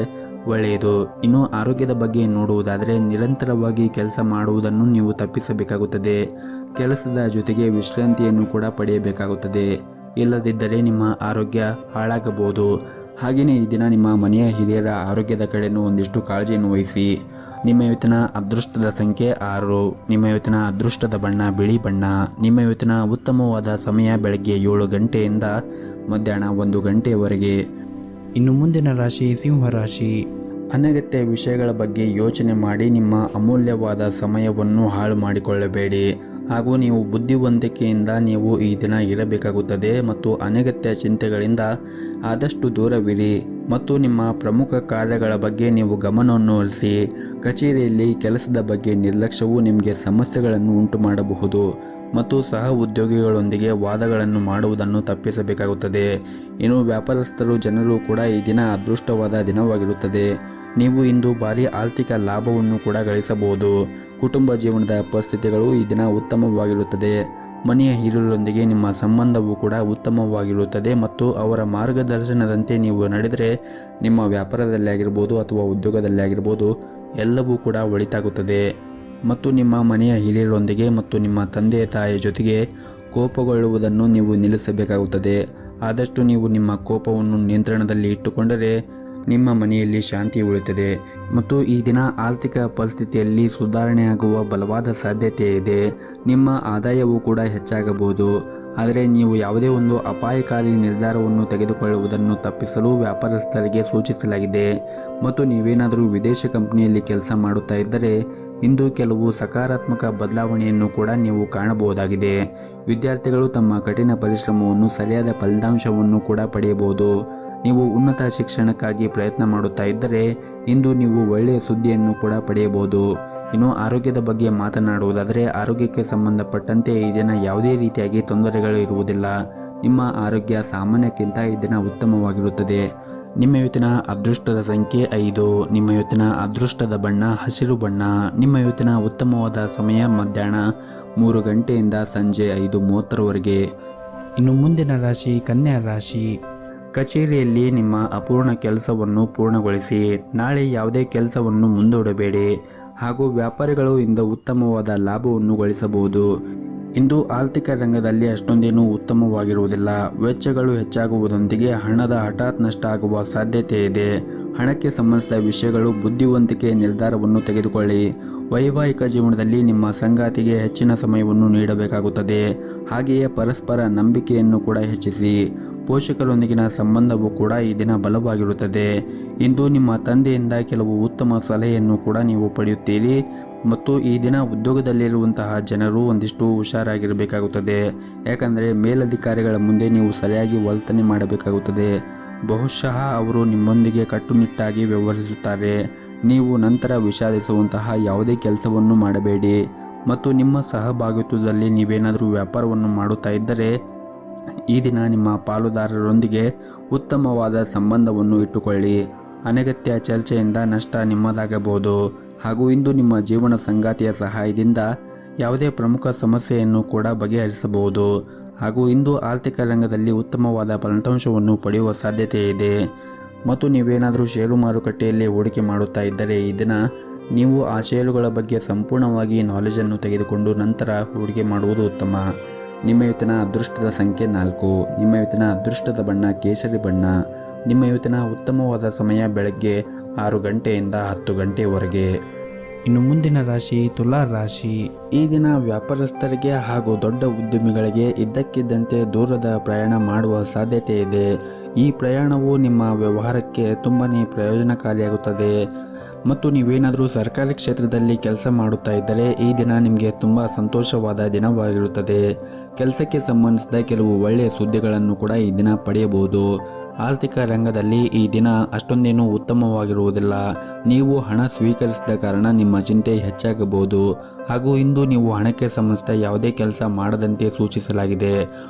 A: ಒಳ್ಳೆಯದು. ಇನ್ನು ಆರೋಗ್ಯದ ಬಗ್ಗೆ ನೋಡುವುದಾದರೆ ನಿರಂತರವಾಗಿ ಕೆಲಸ ಮಾಡುವುದನ್ನು ನೀವು ತಪ್ಪಿಸಬೇಕಾಗುತ್ತದೆ. ಕೆಲಸದ ಜೊತೆಗೆ ವಿಶ್ರಾಂತಿಯನ್ನು ಕೂಡ ಪಡೆಯಬೇಕಾಗುತ್ತದೆ. ಇಲ್ಲದಿದ್ದರೆ ನಿಮ್ಮ ಆರೋಗ್ಯ ಹಾಳಾಗಬಹುದು. ಹಾಗೆಯೇ ಈ ದಿನ ನಿಮ್ಮ ಮನೆಯ ಹಿರಿಯರ ಆರೋಗ್ಯದ ಕಡೆಯೂ ಒಂದಿಷ್ಟು ಕಾಳಜಿಯನ್ನು ವಹಿಸಿ. ನಿಮ್ಮ ಇವತ್ತಿನ ಅದೃಷ್ಟದ ಸಂಖ್ಯೆ 6. ನಿಮ್ಮ ಇವತ್ತಿನ ಅದೃಷ್ಟದ ಬಣ್ಣ ಬಿಳಿ ಬಣ್ಣ. ನಿಮ್ಮ ಇವತ್ತಿನ ಉತ್ತಮವಾದ ಸಮಯ ಬೆಳಗ್ಗೆ 7 ಗಂಟೆಯಿಂದ ಮಧ್ಯಾಹ್ನ 1 ಗಂಟೆಯವರೆಗೆ. ಇನ್ನು ಮುಂದಿನ ರಾಶಿ ಸಿಂಹರಾಶಿ. ಅನಗತ್ಯ ವಿಷಯಗಳ ಬಗ್ಗೆ ಯೋಚನೆ ಮಾಡಿ ನಿಮ್ಮ ಅಮೂಲ್ಯವಾದ ಸಮಯವನ್ನು ಹಾಳು ಮಾಡಿಕೊಳ್ಳಬೇಡಿ. ಹಾಗೂ ನೀವು ಬುದ್ಧಿವಂತಿಕೆಯಿಂದ ನೀವು ಈ ದಿನ ಇರಬೇಕಾಗುತ್ತದೆ ಮತ್ತು ಅನಗತ್ಯ ಚಿಂತೆಗಳಿಂದ ಆದಷ್ಟು ದೂರವಿರಿ. ಮತ್ತು ನಿಮ್ಮ ಪ್ರಮುಖ ಕಾರ್ಯಗಳ ಬಗ್ಗೆ ನೀವು ಗಮನವನ್ನು ಹರಿಸಿ. ಕಚೇರಿಯಲ್ಲಿ ಕೆಲಸದ ಬಗ್ಗೆ ನಿರ್ಲಕ್ಷ್ಯವು ನಿಮಗೆ ಸಮಸ್ಯೆಗಳನ್ನು ಉಂಟು ಮಾಡಬಹುದು ಮತ್ತು ಸಹ ಉದ್ಯೋಗಿಗಳೊಂದಿಗೆ ವಾದಗಳನ್ನು ಮಾಡುವುದನ್ನು ತಪ್ಪಿಸಬೇಕಾಗುತ್ತದೆ. ಇನ್ನು ವ್ಯಾಪಾರಸ್ಥರು ಜನರು ಕೂಡ ಈ ದಿನ ಅದೃಷ್ಟವಾದ ದಿನವಾಗಿರುತ್ತದೆ. ನೀವು ಇಂದು ಭಾರಿ ಆರ್ಥಿಕ ಲಾಭವನ್ನು ಕೂಡ ಗಳಿಸಬಹುದು. ಕುಟುಂಬ ಜೀವನದ ಪರಿಸ್ಥಿತಿಗಳು ಈ ದಿನ ಉತ್ತಮವಾಗಿರುತ್ತದೆ. ಮನೆಯ ಹಿರಿಯರೊಂದಿಗೆ ನಿಮ್ಮ ಸಂಬಂಧವು ಕೂಡ ಉತ್ತಮವಾಗಿರುತ್ತದೆ ಮತ್ತು ಅವರ ಮಾರ್ಗದರ್ಶನದಂತೆ ನೀವು ನಡೆದರೆ ನಿಮ್ಮ ವ್ಯಾಪಾರದಲ್ಲಿ ಆಗಿರ್ಬೋದು ಅಥವಾ ಉದ್ಯೋಗದಲ್ಲಿ ಆಗಿರ್ಬೋದು ಎಲ್ಲವೂ ಕೂಡ ಒಳಿತಾಗುತ್ತದೆ. ಮತ್ತು ನಿಮ್ಮ ಮನೆಯ ಹಿರಿಯರೊಂದಿಗೆ ಮತ್ತು ನಿಮ್ಮ ತಂದೆ ತಾಯಿಯ ಜೊತೆಗೆ ಕೋಪಗೊಳ್ಳುವುದನ್ನು ನೀವು ನಿಲ್ಲಿಸಬೇಕಾಗುತ್ತದೆ. ಆದಷ್ಟು ನೀವು ನಿಮ್ಮ ಕೋಪವನ್ನು ನಿಯಂತ್ರಣದಲ್ಲಿ ಇಟ್ಟುಕೊಂಡರೆ ನಿಮ್ಮ ಮನೆಯಲ್ಲಿ ಶಾಂತಿ ಉಳಿಯುತ್ತದೆ ಮತ್ತು ಈ ದಿನ ಆರ್ಥಿಕ ಪರಿಸ್ಥಿತಿಯಲ್ಲಿ ಸುಧಾರಣೆಯಾಗುವ ಬಲವಾದ ಸಾಧ್ಯತೆ ಇದೆ. ನಿಮ್ಮ ಆದಾಯವೂ ಕೂಡ ಹೆಚ್ಚಾಗಬಹುದು. ಆದರೆ ನೀವು ಯಾವುದೇ ಒಂದು ಅಪಾಯಕಾರಿ ನಿರ್ಧಾರವನ್ನು ತೆಗೆದುಕೊಳ್ಳುವುದನ್ನು ತಪ್ಪಿಸಲು ವ್ಯಾಪಾರಸ್ಥರಿಗೆ ಸೂಚಿಸಲಾಗಿದೆ. ಮತ್ತು ನೀವೇನಾದರೂ ವಿದೇಶ ಕಂಪನಿಯಲ್ಲಿ ಕೆಲಸ ಮಾಡುತ್ತಾ ಇದ್ದರೆ ಇಂದು ಕೆಲವು ಸಕಾರಾತ್ಮಕ ಬದಲಾವಣೆಯನ್ನು ಕೂಡ ನೀವು ಕಾಣಬಹುದಾಗಿದೆ. ವಿದ್ಯಾರ್ಥಿಗಳು ತಮ್ಮ ಕಠಿಣ ಪರಿಶ್ರಮವನ್ನು ಸರಿಯಾದ ಫಲಿತಾಂಶವನ್ನು ಕೂಡ ಪಡೆಯಬಹುದು. ನೀವು ಉನ್ನತ ಶಿಕ್ಷಣಕ್ಕಾಗಿ ಪ್ರಯತ್ನ ಮಾಡುತ್ತಾ ಇದ್ದರೆ ಇಂದು ನೀವು ಒಳ್ಳೆಯ ಸುದ್ದಿಯನ್ನು ಕೂಡ ಪಡೆಯಬಹುದು. ಇನ್ನು ಆರೋಗ್ಯದ ಬಗ್ಗೆ ಮಾತನಾಡುವುದಾದರೆ ಆರೋಗ್ಯಕ್ಕೆ ಸಂಬಂಧಪಟ್ಟಂತೆ ಈ ದಿನ ಯಾವುದೇ ರೀತಿಯಾಗಿ ತೊಂದರೆಗಳು ಇರುವುದಿಲ್ಲ. ನಿಮ್ಮ ಆರೋಗ್ಯ ಸಾಮಾನ್ಯಕ್ಕಿಂತ ಈ ದಿನ ಉತ್ತಮವಾಗಿರುತ್ತದೆ. ನಿಮ್ಮ ಇವತ್ತಿನ ಅದೃಷ್ಟದ ಸಂಖ್ಯೆ 5. ನಿಮ್ಮ ಇವತ್ತಿನ ಅದೃಷ್ಟದ ಬಣ್ಣ ಹಸಿರು ಬಣ್ಣ. ನಿಮ್ಮ ಇವತ್ತಿನ ಉತ್ತಮವಾದ ಸಮಯ ಮಧ್ಯಾಹ್ನ 3 ಗಂಟೆಯಿಂದ ಸಂಜೆ 5:30ರವರೆಗೆ. ಇನ್ನು ಮುಂದಿನ ರಾಶಿ ಕನ್ಯಾ ರಾಶಿ. ಕಚೇರಿಯಲ್ಲಿ ನಿಮ್ಮ ಅಪೂರ್ಣ ಕೆಲಸವನ್ನು ಪೂರ್ಣಗೊಳಿಸಿ. ನಾಳೆ ಯಾವುದೇ ಕೆಲಸವನ್ನು ಮುಂದೂಡಬೇಡಿ. ಹಾಗೂ ವ್ಯಾಪಾರಿಗಳು ಇಂದು ಉತ್ತಮವಾದ ಲಾಭವನ್ನು ಗಳಿಸಬಹುದು. ಇಂದು ಆರ್ಥಿಕ ರಂಗದಲ್ಲಿ ಅಷ್ಟೊಂದೇನೂ ಉತ್ತಮವಾಗಿರುವುದಿಲ್ಲ. ವೆಚ್ಚಗಳು ಹೆಚ್ಚಾಗುವುದರೊಂದಿಗೆ ಹಣದ ಹಠಾತ್ ನಷ್ಟ ಆಗುವ ಸಾಧ್ಯತೆ ಇದೆ. ಹಣಕ್ಕೆ ಸಂಬಂಧಿಸಿದ ವಿಷಯಗಳು ಬುದ್ಧಿವಂತಿಕೆ ನಿರ್ಧಾರವನ್ನು ತೆಗೆದುಕೊಳ್ಳಿ. ವೈವಾಹಿಕ ಜೀವನದಲ್ಲಿ ನಿಮ್ಮ ಸಂಗಾತಿಗೆ ಹೆಚ್ಚಿನ ಸಮಯವನ್ನು ನೀಡಬೇಕಾಗುತ್ತದೆ. ಹಾಗೆಯೇ ಪರಸ್ಪರ ನಂಬಿಕೆಯನ್ನು ಕೂಡ ಹೆಚ್ಚಿಸಿ. ಪೋಷಕರೊಂದಿಗಿನ ಸಂಬಂಧವೂ ಕೂಡ ಈ ದಿನ ಬಲವಾಗಿರುತ್ತದೆ. ಇಂದು ನಿಮ್ಮ ತಂದೆಯಿಂದ ಕೆಲವು ಉತ್ತಮ ಸಲಹೆಯನ್ನು ಕೂಡ ನೀವು ಪಡೆಯುತ್ತೀರಿ. ಮತ್ತು ಈ ದಿನ ಉದ್ಯೋಗದಲ್ಲಿರುವಂತಹ ಜನರು ಒಂದಿಷ್ಟು ಹುಷಾರಾಗಿರಬೇಕಾಗುತ್ತದೆ. ಯಾಕಂದರೆ ಮೇಲಧಿಕಾರಿಗಳ ಮುಂದೆ ನೀವು ಸರಿಯಾಗಿ ವರ್ತನೆ ಮಾಡಬೇಕಾಗುತ್ತದೆ. ಬಹುಶಃ ಅವರು ನಿಮ್ಮೊಂದಿಗೆ ಕಟ್ಟುನಿಟ್ಟಾಗಿ ವ್ಯವಹರಿಸುತ್ತಾರೆ. ನೀವು ನಂತರ ವಿಷಾದಿಸುವಂತಹ ಯಾವುದೇ ಕೆಲಸವನ್ನು ಮಾಡಬೇಡಿ. ಮತ್ತು ನಿಮ್ಮ ಸಹಭಾಗಿತ್ವದಲ್ಲಿ ನೀವೇನಾದರೂ ವ್ಯಾಪಾರವನ್ನು ಮಾಡುತ್ತಾ ಇದ್ದರೆ ಈ ದಿನ ನಿಮ್ಮ ಪಾಲುದಾರರೊಂದಿಗೆ ಉತ್ತಮವಾದ ಸಂಬಂಧವನ್ನು ಇಟ್ಟುಕೊಳ್ಳಿ. ಅನಗತ್ಯ ಚರ್ಚೆಯಿಂದ ನಷ್ಟ ನಿಮ್ಮದಾಗಬಹುದು. ಹಾಗೂ ಇಂದು ನಿಮ್ಮ ಜೀವನ ಸಂಗಾತಿಯ ಸಹಾಯದಿಂದ ಯಾವುದೇ ಪ್ರಮುಖ ಸಮಸ್ಯೆಯನ್ನು ಕೂಡ ಬಗೆಹರಿಸಬಹುದು. ಹಾಗೂ ಇಂದು ಆರ್ಥಿಕ ರಂಗದಲ್ಲಿ ಉತ್ತಮವಾದ ಫಲಿತಾಂಶವನ್ನು ಪಡೆಯುವ ಸಾಧ್ಯತೆ ಇದೆ. ಮತ್ತು ನೀವೇನಾದರೂ ಷೇರು ಮಾರುಕಟ್ಟೆಯಲ್ಲಿ ಹೂಡಿಕೆ ಮಾಡುತ್ತಾ ಇದ್ದರೆ ಈ ದಿನ ನೀವು ಆ ಷೇರುಗಳ ಬಗ್ಗೆ ಸಂಪೂರ್ಣವಾಗಿ ನಾಲೆಜನ್ನು ತೆಗೆದುಕೊಂಡು ನಂತರ ಹೂಡಿಕೆ ಮಾಡುವುದು ಉತ್ತಮ. ನಿಮ್ಮ ಇವತ್ತಿನ ಅದೃಷ್ಟದ ಸಂಖ್ಯೆ 4. ನಿಮ್ಮ ಇವತ್ತಿನ ಅದೃಷ್ಟದ ಬಣ್ಣ ಕೇಸರಿ ಬಣ್ಣ. ನಿಮ್ಮ ಇವತ್ತಿನ ಉತ್ತಮವಾದ ಸಮಯ ಬೆಳಗ್ಗೆ 6 ಗಂಟೆಯಿಂದ 10 ಗಂಟೆಯವರೆಗೆ. ಇನ್ನು ಮುಂದಿನ ರಾಶಿ ತುಲಾ ರಾಶಿ. ಈ ದಿನ ವ್ಯಾಪಾರಸ್ಥರಿಗೆ ಹಾಗೂ ದೊಡ್ಡ ಉದ್ಯಮಿಗಳಿಗೆ ಇದ್ದಕ್ಕಿದ್ದಂತೆ ದೂರದ ಪ್ರಯಾಣ ಮಾಡುವ ಸಾಧ್ಯತೆ ಇದೆ. ಈ ಪ್ರಯಾಣವು ನಿಮ್ಮ ವ್ಯವಹಾರಕ್ಕೆ ತುಂಬಾ ಪ್ರಯೋಜನಕಾರಿಯಾಗುತ್ತದೆ. ಮತ್ತು ನೀವೇನಾದರೂ ಸರ್ಕಾರಿ ಕ್ಷೇತ್ರದಲ್ಲಿ ಕೆಲಸ ಮಾಡುತ್ತಾ ಇದ್ದರೆ ಈ ದಿನ ನಿಮಗೆ ತುಂಬ ಸಂತೋಷವಾದ ದಿನವಾಗಿರುತ್ತದೆ. ಕೆಲಸಕ್ಕೆ ಸಂಬಂಧಿಸಿದ ಕೆಲವು ಒಳ್ಳೆಯ ಸುದ್ದಿಗಳನ್ನು ಕೂಡ ಈ ದಿನ ಪಡೆಯಬಹುದು. ಆರ್ಥಿಕ ರಂಗದಲ್ಲಿ ಈ ದಿನ ಅಷ್ಟೊಂದೇನೂ ಉತ್ತಮವಾಗಿರುವುದಿಲ್ಲ. ನೀವು ಹಣ ಸ್ವೀಕರಿಸಿದ ಕಾರಣ ನಿಮ್ಮ ಚಿಂತೆ ಹೆಚ್ಚಾಗಬಹುದು. ಹಾಗೂ ಇಂದು ನೀವು ಹಣಕ್ಕೆ ಸಂಬಂಧಿಸಿದ ಯಾವುದೇ ಕೆಲಸ ಮಾಡದಂತೆ ಸೂಚಿಸಲಾಗಿದೆ.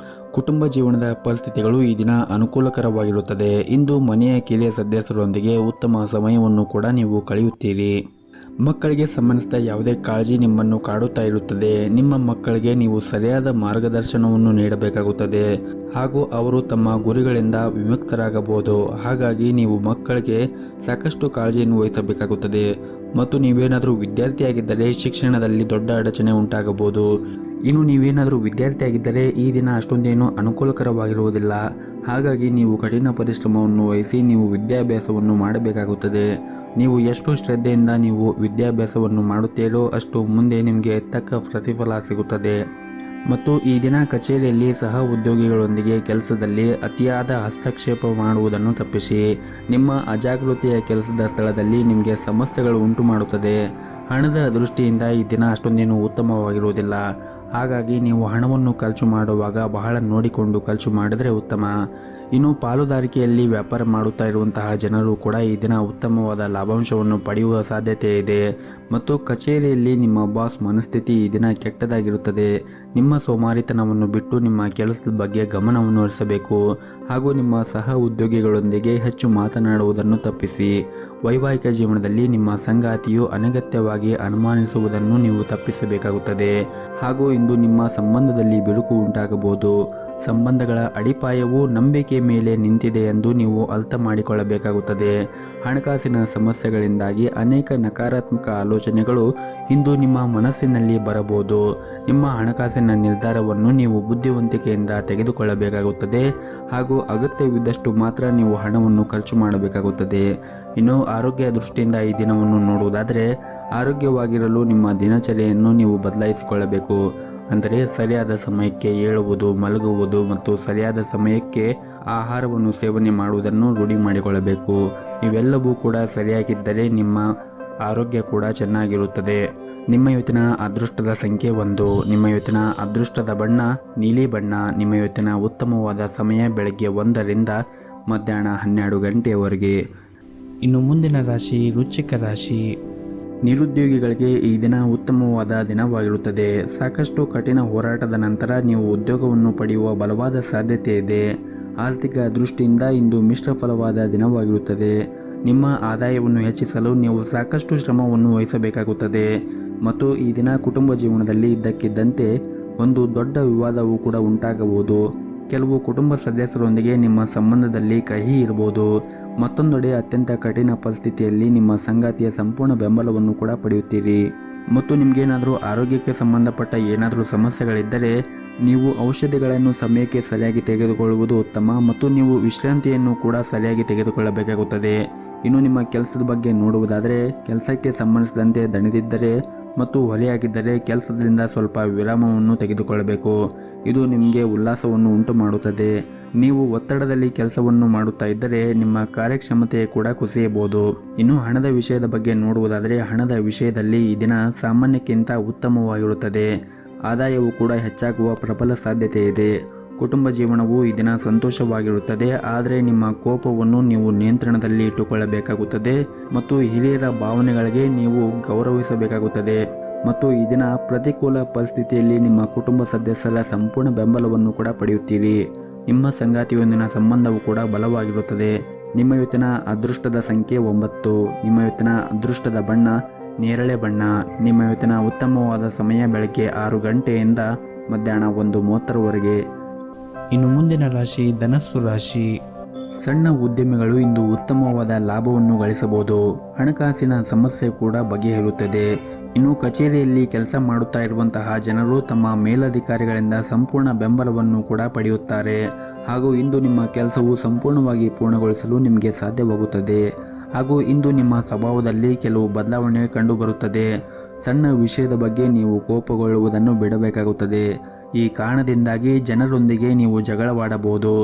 A: ಕುಟುಂಬ ಜೀವನದ ಪರಿಸ್ಥಿತಿಗಳು ಈ ದಿನ ಅನುಕೂಲಕರವಾಗಿರುತ್ತದೆ. ಇಂದು ಮನೆಯ ಕಿರಿಯ ಸದಸ್ಯರೊಂದಿಗೆ ಉತ್ತಮ ಸಮಯವನ್ನು ಕೂಡ ನೀವು ಕಳೆಯುತ್ತೀರಿ. ಮಕ್ಕಳಿಗೆ ಸಂಬಂಧಿಸಿದ ಯಾವುದೇ ಕಾಳಜಿ ನಿಮ್ಮನ್ನು ಕಾಡುತ್ತಾ ಇರುತ್ತದೆ. ನಿಮ್ಮ ಮಕ್ಕಳಿಗೆ ನೀವು ಸರಿಯಾದ ಮಾರ್ಗದರ್ಶನವನ್ನು ನೀಡಬೇಕಾಗುತ್ತದೆ. ಹಾಗೂ ಅವರು ತಮ್ಮ ಗುರಿಗಳಿಂದ ವಿಮುಕ್ತರಾಗಬಹುದು. ಹಾಗಾಗಿ ನೀವು ಮಕ್ಕಳಿಗೆ ಸಾಕಷ್ಟು ಕಾಳಜಿಯನ್ನು ವಹಿಸಬೇಕಾಗುತ್ತದೆ. ಮತ್ತು ನೀವೇನಾದರೂ ವಿದ್ಯಾರ್ಥಿಯಾಗಿದ್ದರೆ ಶಿಕ್ಷಣದಲ್ಲಿ ದೊಡ್ಡ ಅಡಚಣೆ ಉಂಟಾಗಬಹುದು. ಇನ್ನು ನೀವೇನಾದರೂ ವಿದ್ಯಾರ್ಥಿಯಾಗಿದ್ದರೆ ಈ ದಿನ ಅಷ್ಟೊಂದೇನು ಅನುಕೂಲಕರವಾಗಿರುವುದಿಲ್ಲ. ಹಾಗಾಗಿ ನೀವು ಕಠಿಣ ಪರಿಶ್ರಮವನ್ನು ವಹಿಸಿ ನೀವು ವಿದ್ಯಾಭ್ಯಾಸವನ್ನು ಮಾಡಬೇಕಾಗುತ್ತದೆ. ನೀವು ಎಷ್ಟು ಶ್ರದ್ಧೆಯಿಂದ ನೀವು ವಿದ್ಯಾಭ್ಯಾಸವನ್ನು ಮಾಡುತ್ತೀರೋ ಅಷ್ಟು ಮುಂದೆ ನಿಮಗೆ ತಕ್ಕ ಪ್ರತಿಫಲ ಸಿಗುತ್ತದೆ. ಮತ್ತು ಈ ದಿನ ಕಚೇರಿಯಲ್ಲಿ ಸಹ ಉದ್ಯೋಗಿಗಳೊಂದಿಗೆ ಕೆಲಸದಲ್ಲಿ ಅತಿಯಾದ ಹಸ್ತಕ್ಷೇಪ ಮಾಡುವುದನ್ನು ತಪ್ಪಿಸಿ. ನಿಮ್ಮ ಅಜಾಗೃತೆಯ ಕೆಲಸದ ಸ್ಥಳದಲ್ಲಿ ನಿಮಗೆ ಸಮಸ್ಯೆಗಳು ಉಂಟು ಮಾಡುತ್ತದೆ. ಹಣದ ದೃಷ್ಟಿಯಿಂದ ಈ ದಿನ ಅಷ್ಟೊಂದೇನು ಉತ್ತಮವಾಗಿರುವುದಿಲ್ಲ. ಹಾಗಾಗಿ ನೀವು ಹಣವನ್ನು ಖರ್ಚು ಮಾಡುವಾಗ ಬಹಳ ನೋಡಿಕೊಂಡು ಖರ್ಚು ಮಾಡಿದರೆ ಉತ್ತಮ. ಇನ್ನು ಪಾಲುದಾರಿಕೆಯಲ್ಲಿ ವ್ಯಾಪಾರ ಮಾಡುತ್ತಾ ಇರುವಂತಹ ಜನರು ಕೂಡ ಈ ದಿನ ಉತ್ತಮವಾದ ಲಾಭಾಂಶವನ್ನು ಪಡೆಯುವ ಸಾಧ್ಯತೆ ಇದೆ. ಮತ್ತು ಕಚೇರಿಯಲ್ಲಿ ನಿಮ್ಮ ಬಾಸ್ ಮನಸ್ಥಿತಿ ಈ ದಿನ ಕೆಟ್ಟದಾಗಿರುತ್ತದೆ. ನಿಮ್ಮ ಸೋಮಾರಿತನವನ್ನು ಬಿಟ್ಟು ನಿಮ್ಮ ಕೆಲಸದ ಬಗ್ಗೆ ಗಮನವನ್ನು ಹರಿಸಬೇಕು. ಹಾಗೂ ನಿಮ್ಮ ಸಹ ಉದ್ಯೋಗಿಗಳೊಂದಿಗೆ ಹೆಚ್ಚು ಮಾತನಾಡುವುದನ್ನು ತಪ್ಪಿಸಿ. ವೈವಾಹಿಕ ಜೀವನದಲ್ಲಿ ನಿಮ್ಮ ಸಂಗಾತಿಯು ಅನಗತ್ಯವಾಗಿ ಅನುಮಾನಿಸುವುದನ್ನು ನೀವು ತಪ್ಪಿಸಬೇಕಾಗುತ್ತದೆ. ಹಾಗೂ ಇಂದು ನಿಮ್ಮ ಸಂಬಂಧದಲ್ಲಿ ಬಿರುಕು ಉಂಟಾಗಬಹುದು. ಸಂಬಂಧಗಳ ಅಡಿಪಾಯವು ನಂಬಿಕೆ ಮೇಲೆ ನಿಂತಿದೆ ಎಂದು ನೀವು ಅರ್ಥ ಮಾಡಿಕೊಳ್ಳಬೇಕಾಗುತ್ತದೆ. ಹಣಕಾಸಿನ ಸಮಸ್ಯೆಗಳಿಂದಾಗಿ ಅನೇಕ ನಕಾರಾತ್ಮಕ ಆಲೋಚನೆಗಳು ಇಂದು ನಿಮ್ಮ ಮನಸ್ಸಿನಲ್ಲಿ ಬರಬಹುದು. ನಿಮ್ಮ ಹಣಕಾಸಿನ ನಿರ್ಧಾರವನ್ನು ನೀವು ಬುದ್ಧಿವಂತಿಕೆಯಿಂದ ತೆಗೆದುಕೊಳ್ಳಬೇಕಾಗುತ್ತದೆ ಹಾಗೂ ಅಗತ್ಯವಿದ್ದಷ್ಟು ಮಾತ್ರ ನೀವು ಹಣವನ್ನು ಖರ್ಚು ಮಾಡಬೇಕಾಗುತ್ತದೆ. ಇನ್ನು ಆರೋಗ್ಯ ದೃಷ್ಟಿಯಿಂದ ಈ ದಿನವನ್ನು ನೋಡುವುದಾದರೆ, ಆರೋಗ್ಯವಾಗಿರಲು ನಿಮ್ಮ ದಿನಚರಿಯನ್ನು ನೀವು ಬದಲಾಯಿಸಿಕೊಳ್ಳಬೇಕು. ಅಂದರೆ ಸರಿಯಾದ ಸಮಯಕ್ಕೆ ಏಳುವುದು, ಮಲಗುವುದು ಮತ್ತು ಸರಿಯಾದ ಸಮಯಕ್ಕೆ ಆಹಾರವನ್ನು ಸೇವನೆ ಮಾಡುವುದನ್ನು ರೂಢಿ ಮಾಡಿಕೊಳ್ಳಬೇಕು. ಇವೆಲ್ಲವೂ ಕೂಡ ಸರಿಯಾಗಿದ್ದರೆ ನಿಮ್ಮ ಆರೋಗ್ಯ ಕೂಡ ಚೆನ್ನಾಗಿರುತ್ತದೆ. ನಿಮ್ಮ ಇವತ್ತಿನ ಅದೃಷ್ಟದ ಸಂಖ್ಯೆ 1. ನಿಮ್ಮ ಇವತ್ತಿನ ಅದೃಷ್ಟದ ಬಣ್ಣ ನೀಲಿ ಬಣ್ಣ. ನಿಮ್ಮ ಇವತ್ತಿನ ಉತ್ತಮವಾದ ಸಮಯ ಬೆಳಗ್ಗೆ 1 ರಿಂದ ಮಧ್ಯಾಹ್ನ 12 ಗಂಟೆಯವರೆಗೆ. ಇನ್ನು ಮುಂದಿನ ರಾಶಿ ವೃಶ್ಚಿಕ ರಾಶಿ. ನಿರುದ್ಯೋಗಿಗಳಿಗೆ ಈ ದಿನ ಉತ್ತಮವಾದ ದಿನವಾಗಿರುತ್ತದೆ. ಸಾಕಷ್ಟು ಕಠಿಣ ಹೋರಾಟದ ನಂತರ ನೀವು ಉದ್ಯೋಗವನ್ನು ಪಡೆಯುವ ಬಲವಾದ ಸಾಧ್ಯತೆ ಇದೆ. ಆರ್ಥಿಕ ದೃಷ್ಟಿಯಿಂದ ಇಂದು ಮಿಶ್ರ ಫಲವಾದ ದಿನವಾಗಿರುತ್ತದೆ. ನಿಮ್ಮ ಆದಾಯವನ್ನು ಹೆಚ್ಚಿಸಲು ನೀವು ಸಾಕಷ್ಟು ಶ್ರಮವನ್ನು ವಹಿಸಬೇಕಾಗುತ್ತದೆ ಮತ್ತು ಈ ದಿನ ಕುಟುಂಬ ಜೀವನದಲ್ಲಿ ಇದ್ದಕ್ಕಿದ್ದಂತೆ ಒಂದು ದೊಡ್ಡ ವಿವಾದವೂ ಕೂಡ ಉಂಟಾಗಬಹುದು. ಕೆಲವು ಕುಟುಂಬ ಸದಸ್ಯರೊಂದಿಗೆ ನಿಮ್ಮ ಸಂಬಂಧದಲ್ಲಿ ಕಹಿ ಇರಬಹುದು. ಮತ್ತೊಂದೆಡೆ ಅತ್ಯಂತ ಕಠಿಣ ಪರಿಸ್ಥಿತಿಯಲ್ಲಿ ನಿಮ್ಮ ಸಂಗಾತಿಯ ಸಂಪೂರ್ಣ ಬೆಂಬಲವನ್ನು ಕೂಡ ಪಡೆಯುತ್ತೀರಿ. ಮತ್ತು ನಿಮಗೇನಾದರೂ ಆರೋಗ್ಯಕ್ಕೆ ಸಂಬಂಧಪಟ್ಟ ಏನಾದರೂ ಸಮಸ್ಯೆಗಳಿದ್ದರೆ ನೀವು ಔಷಧಿಗಳನ್ನು ಸಮಯಕ್ಕೆ ಸರಿಯಾಗಿ ತೆಗೆದುಕೊಳ್ಳುವುದು ಉತ್ತಮ ಮತ್ತು ನೀವು ವಿಶ್ರಾಂತಿಯನ್ನು ಕೂಡ ಸರಿಯಾಗಿ ತೆಗೆದುಕೊಳ್ಳಬೇಕಾಗುತ್ತದೆ. ಇನ್ನು ನಿಮ್ಮ ಕೆಲಸದ ಬಗ್ಗೆ ನೋಡುವುದಾದರೆ, ಕೆಲಸಕ್ಕೆ ಸಂಬಂಧಿಸಿದಂತೆ ದಣಿದಿದ್ದರೆ ಮತ್ತು ಹೊಲೆಯಾಗಿದ್ದರೆ ಕೆಲಸದಿಂದ ಸ್ವಲ್ಪ ವಿರಾಮವನ್ನು ತೆಗೆದುಕೊಳ್ಳಬೇಕು. ಇದು ನಿಮಗೆ ಉಲ್ಲಾಸವನ್ನು ಉಂಟು ಮಾಡುತ್ತದೆ. ನೀವು ಒತ್ತಡದಲ್ಲಿ ಕೆಲಸವನ್ನು ಮಾಡುತ್ತಾ ಇದ್ದರೆ ನಿಮ್ಮ ಕಾರ್ಯಕ್ಷಮತೆ ಕೂಡ ಕುಸಿಯಬಹುದು. ಇನ್ನು ಹಣದ ವಿಷಯದ ಬಗ್ಗೆ ನೋಡುವುದಾದರೆ, ಹಣದ ವಿಷಯದಲ್ಲಿ ಈ ದಿನ ಸಾಮಾನ್ಯಕ್ಕಿಂತ ಉತ್ತಮವಾಗಿರುತ್ತದೆ. ಆದಾಯವು ಕೂಡ ಹೆಚ್ಚಾಗುವ ಪ್ರಬಲ ಸಾಧ್ಯತೆ ಇದೆ. ಕುಟುಂಬ ಜೀವನವು ಈ ದಿನ ಸಂತೋಷವಾಗಿರುತ್ತದೆ. ಆದರೆ ನಿಮ್ಮ ಕೋಪವನ್ನು ನೀವು ನಿಯಂತ್ರಣದಲ್ಲಿ ಇಟ್ಟುಕೊಳ್ಳಬೇಕಾಗುತ್ತದೆ ಮತ್ತು ಹಿರಿಯರ ಭಾವನೆಗಳಿಗೆ ನೀವು ಗೌರವಿಸಬೇಕಾಗುತ್ತದೆ. ಮತ್ತು ಈ ದಿನ ಪ್ರತಿಕೂಲ ಪರಿಸ್ಥಿತಿಯಲ್ಲಿ ನಿಮ್ಮ ಕುಟುಂಬ ಸದಸ್ಯರ ಸಂಪೂರ್ಣ ಬೆಂಬಲವನ್ನು ಕೂಡ ಪಡೆಯುತ್ತೀರಿ. ನಿಮ್ಮ ಸಂಗಾತಿಯೊಂದಿನ ಸಂಬಂಧವು ಕೂಡ ಬಲವಾಗಿರುತ್ತದೆ. ನಿಮ್ಮ ಇವತ್ತಿನ ಅದೃಷ್ಟದ ಸಂಖ್ಯೆ 9. ನಿಮ್ಮ ಇವತ್ತಿನ ಅದೃಷ್ಟದ ಬಣ್ಣ ನೇರಳೆ ಬಣ್ಣ. ನಿಮ್ಮ ಇವತ್ತಿನ ಉತ್ತಮವಾದ ಸಮಯ ಬೆಳಗ್ಗೆ 6 ಗಂಟೆಯಿಂದ ಮಧ್ಯಾಹ್ನ 1:30ವರೆಗೆ. ಇನ್ನು ಮುಂದಿನ ರಾಶಿ ಧನಸ್ಸು ರಾಶಿ. ಸಣ್ಣ ಉದ್ಯಮಿಗಳು ಇಂದು ಉತ್ತಮವಾದ ಲಾಭವನ್ನು ಗಳಿಸಬಹುದು. ಹಣಕಾಸಿನ ಸಮಸ್ಯೆ ಕೂಡ ಬಗೆಹರಿಯುತ್ತದೆ. ಇನ್ನು ಕಚೇರಿಯಲ್ಲಿ ಕೆಲಸ ಮಾಡುತ್ತಾ ಇರುವಂತಹ ಜನರು ತಮ್ಮ ಮೇಲಧಿಕಾರಿಗಳಿಂದ ಸಂಪೂರ್ಣ ಬೆಂಬಲವನ್ನು ಕೂಡ ಪಡೆಯುತ್ತಾರೆ ಹಾಗೂ ಇಂದು ನಿಮ್ಮ ಕೆಲಸವು ಸಂಪೂರ್ಣವಾಗಿ ಪೂರ್ಣಗೊಳಿಸಲು ನಿಮಗೆ ಸಾಧ್ಯವಾಗುತ್ತದೆ. ಹಾಗೂ ಇಂದು ನಿಮ್ಮ ಸ್ವಭಾವದಲ್ಲಿ ಕೆಲವು ಬದಲಾವಣೆ ಕಂಡುಬರುತ್ತದೆ. ಸಣ್ಣ ವಿಷಯದ ಬಗ್ಗೆ ನೀವು ಕೋಪಗೊಳ್ಳುವುದನ್ನು ಬಿಡಬೇಕಾಗುತ್ತದೆ. ಈ ಕಾರಣದಿಂದಾಗಿ ಜನರೊಂದಿಗೆ ನೀವು ಜಗಳವಾಡಬಹುದು.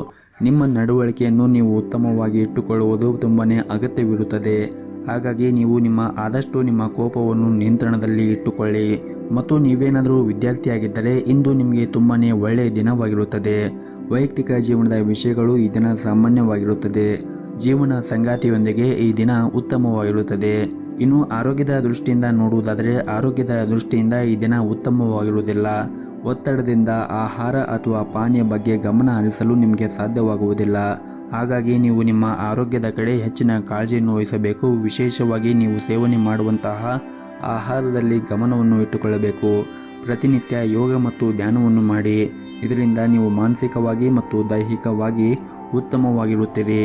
A: ನಿಮ್ಮ ನಡವಳಿಕೆಯನ್ನು ನೀವು ಉತ್ತಮವಾಗಿ ಇಟ್ಟುಕೊಳ್ಳುವುದು ತುಂಬಾನೇ ಅಗತ್ಯವಿರುತ್ತದೆ. ಹಾಗಾಗಿ ನೀವು ಆದಷ್ಟು ನಿಮ್ಮ ಕೋಪವನ್ನು ನಿಯಂತ್ರಣದಲ್ಲಿ ಇಟ್ಟುಕೊಳ್ಳಿ. ಮತ್ತು ನೀವೇನಾದರೂ ವಿದ್ಯಾರ್ಥಿಯಾಗಿದ್ದರೆ ಇಂದು ನಿಮಗೆ ತುಂಬಾನೇ ಒಳ್ಳೆಯ ದಿನವಾಗಿರುತ್ತದೆ. ವೈಯಕ್ತಿಕ ಜೀವನದ ವಿಷಯಗಳು ಈ ದಿನ ಸಾಮಾನ್ಯವಾಗಿರುತ್ತದೆ. ಜೀವನ ಸಂಗಾತಿಯೊಂದಿಗೆ ಈ ದಿನ ಉತ್ತಮವಾಗಿರುತ್ತದೆ. ಇನ್ನು ಆರೋಗ್ಯದ ದೃಷ್ಟಿಯಿಂದ ನೋಡುವುದಾದರೆ, ಆರೋಗ್ಯದ ದೃಷ್ಟಿಯಿಂದ ಈ ದಿನ ಉತ್ತಮವಾಗಿರುವುದಿಲ್ಲ. ಒತ್ತಡದಿಂದ ಆಹಾರ ಅಥವಾ ಪಾನೀಯ ಬಗ್ಗೆ ಗಮನ ಹರಿಸಲು ನಿಮಗೆ ಸಾಧ್ಯವಾಗುವುದಿಲ್ಲ. ಹಾಗಾಗಿ ನೀವು ನಿಮ್ಮ ಆರೋಗ್ಯದ ಕಡೆ ಹೆಚ್ಚಿನ ಕಾಳಜಿಯನ್ನು ವಹಿಸಬೇಕು. ವಿಶೇಷವಾಗಿ ನೀವು ಸೇವನೆ ಮಾಡುವಂತಹ ಆಹಾರದಲ್ಲಿ ಗಮನವನ್ನು ಇಟ್ಟುಕೊಳ್ಳಬೇಕು. ಪ್ರತಿನಿತ್ಯ ಯೋಗ ಮತ್ತು ಧ್ಯಾನವನ್ನು ಮಾಡಿ. ಇದರಿಂದ ನೀವು ಮಾನಸಿಕವಾಗಿ ಮತ್ತು ದೈಹಿಕವಾಗಿ ಉತ್ತಮವಾಗಿರುತ್ತೀರಿ.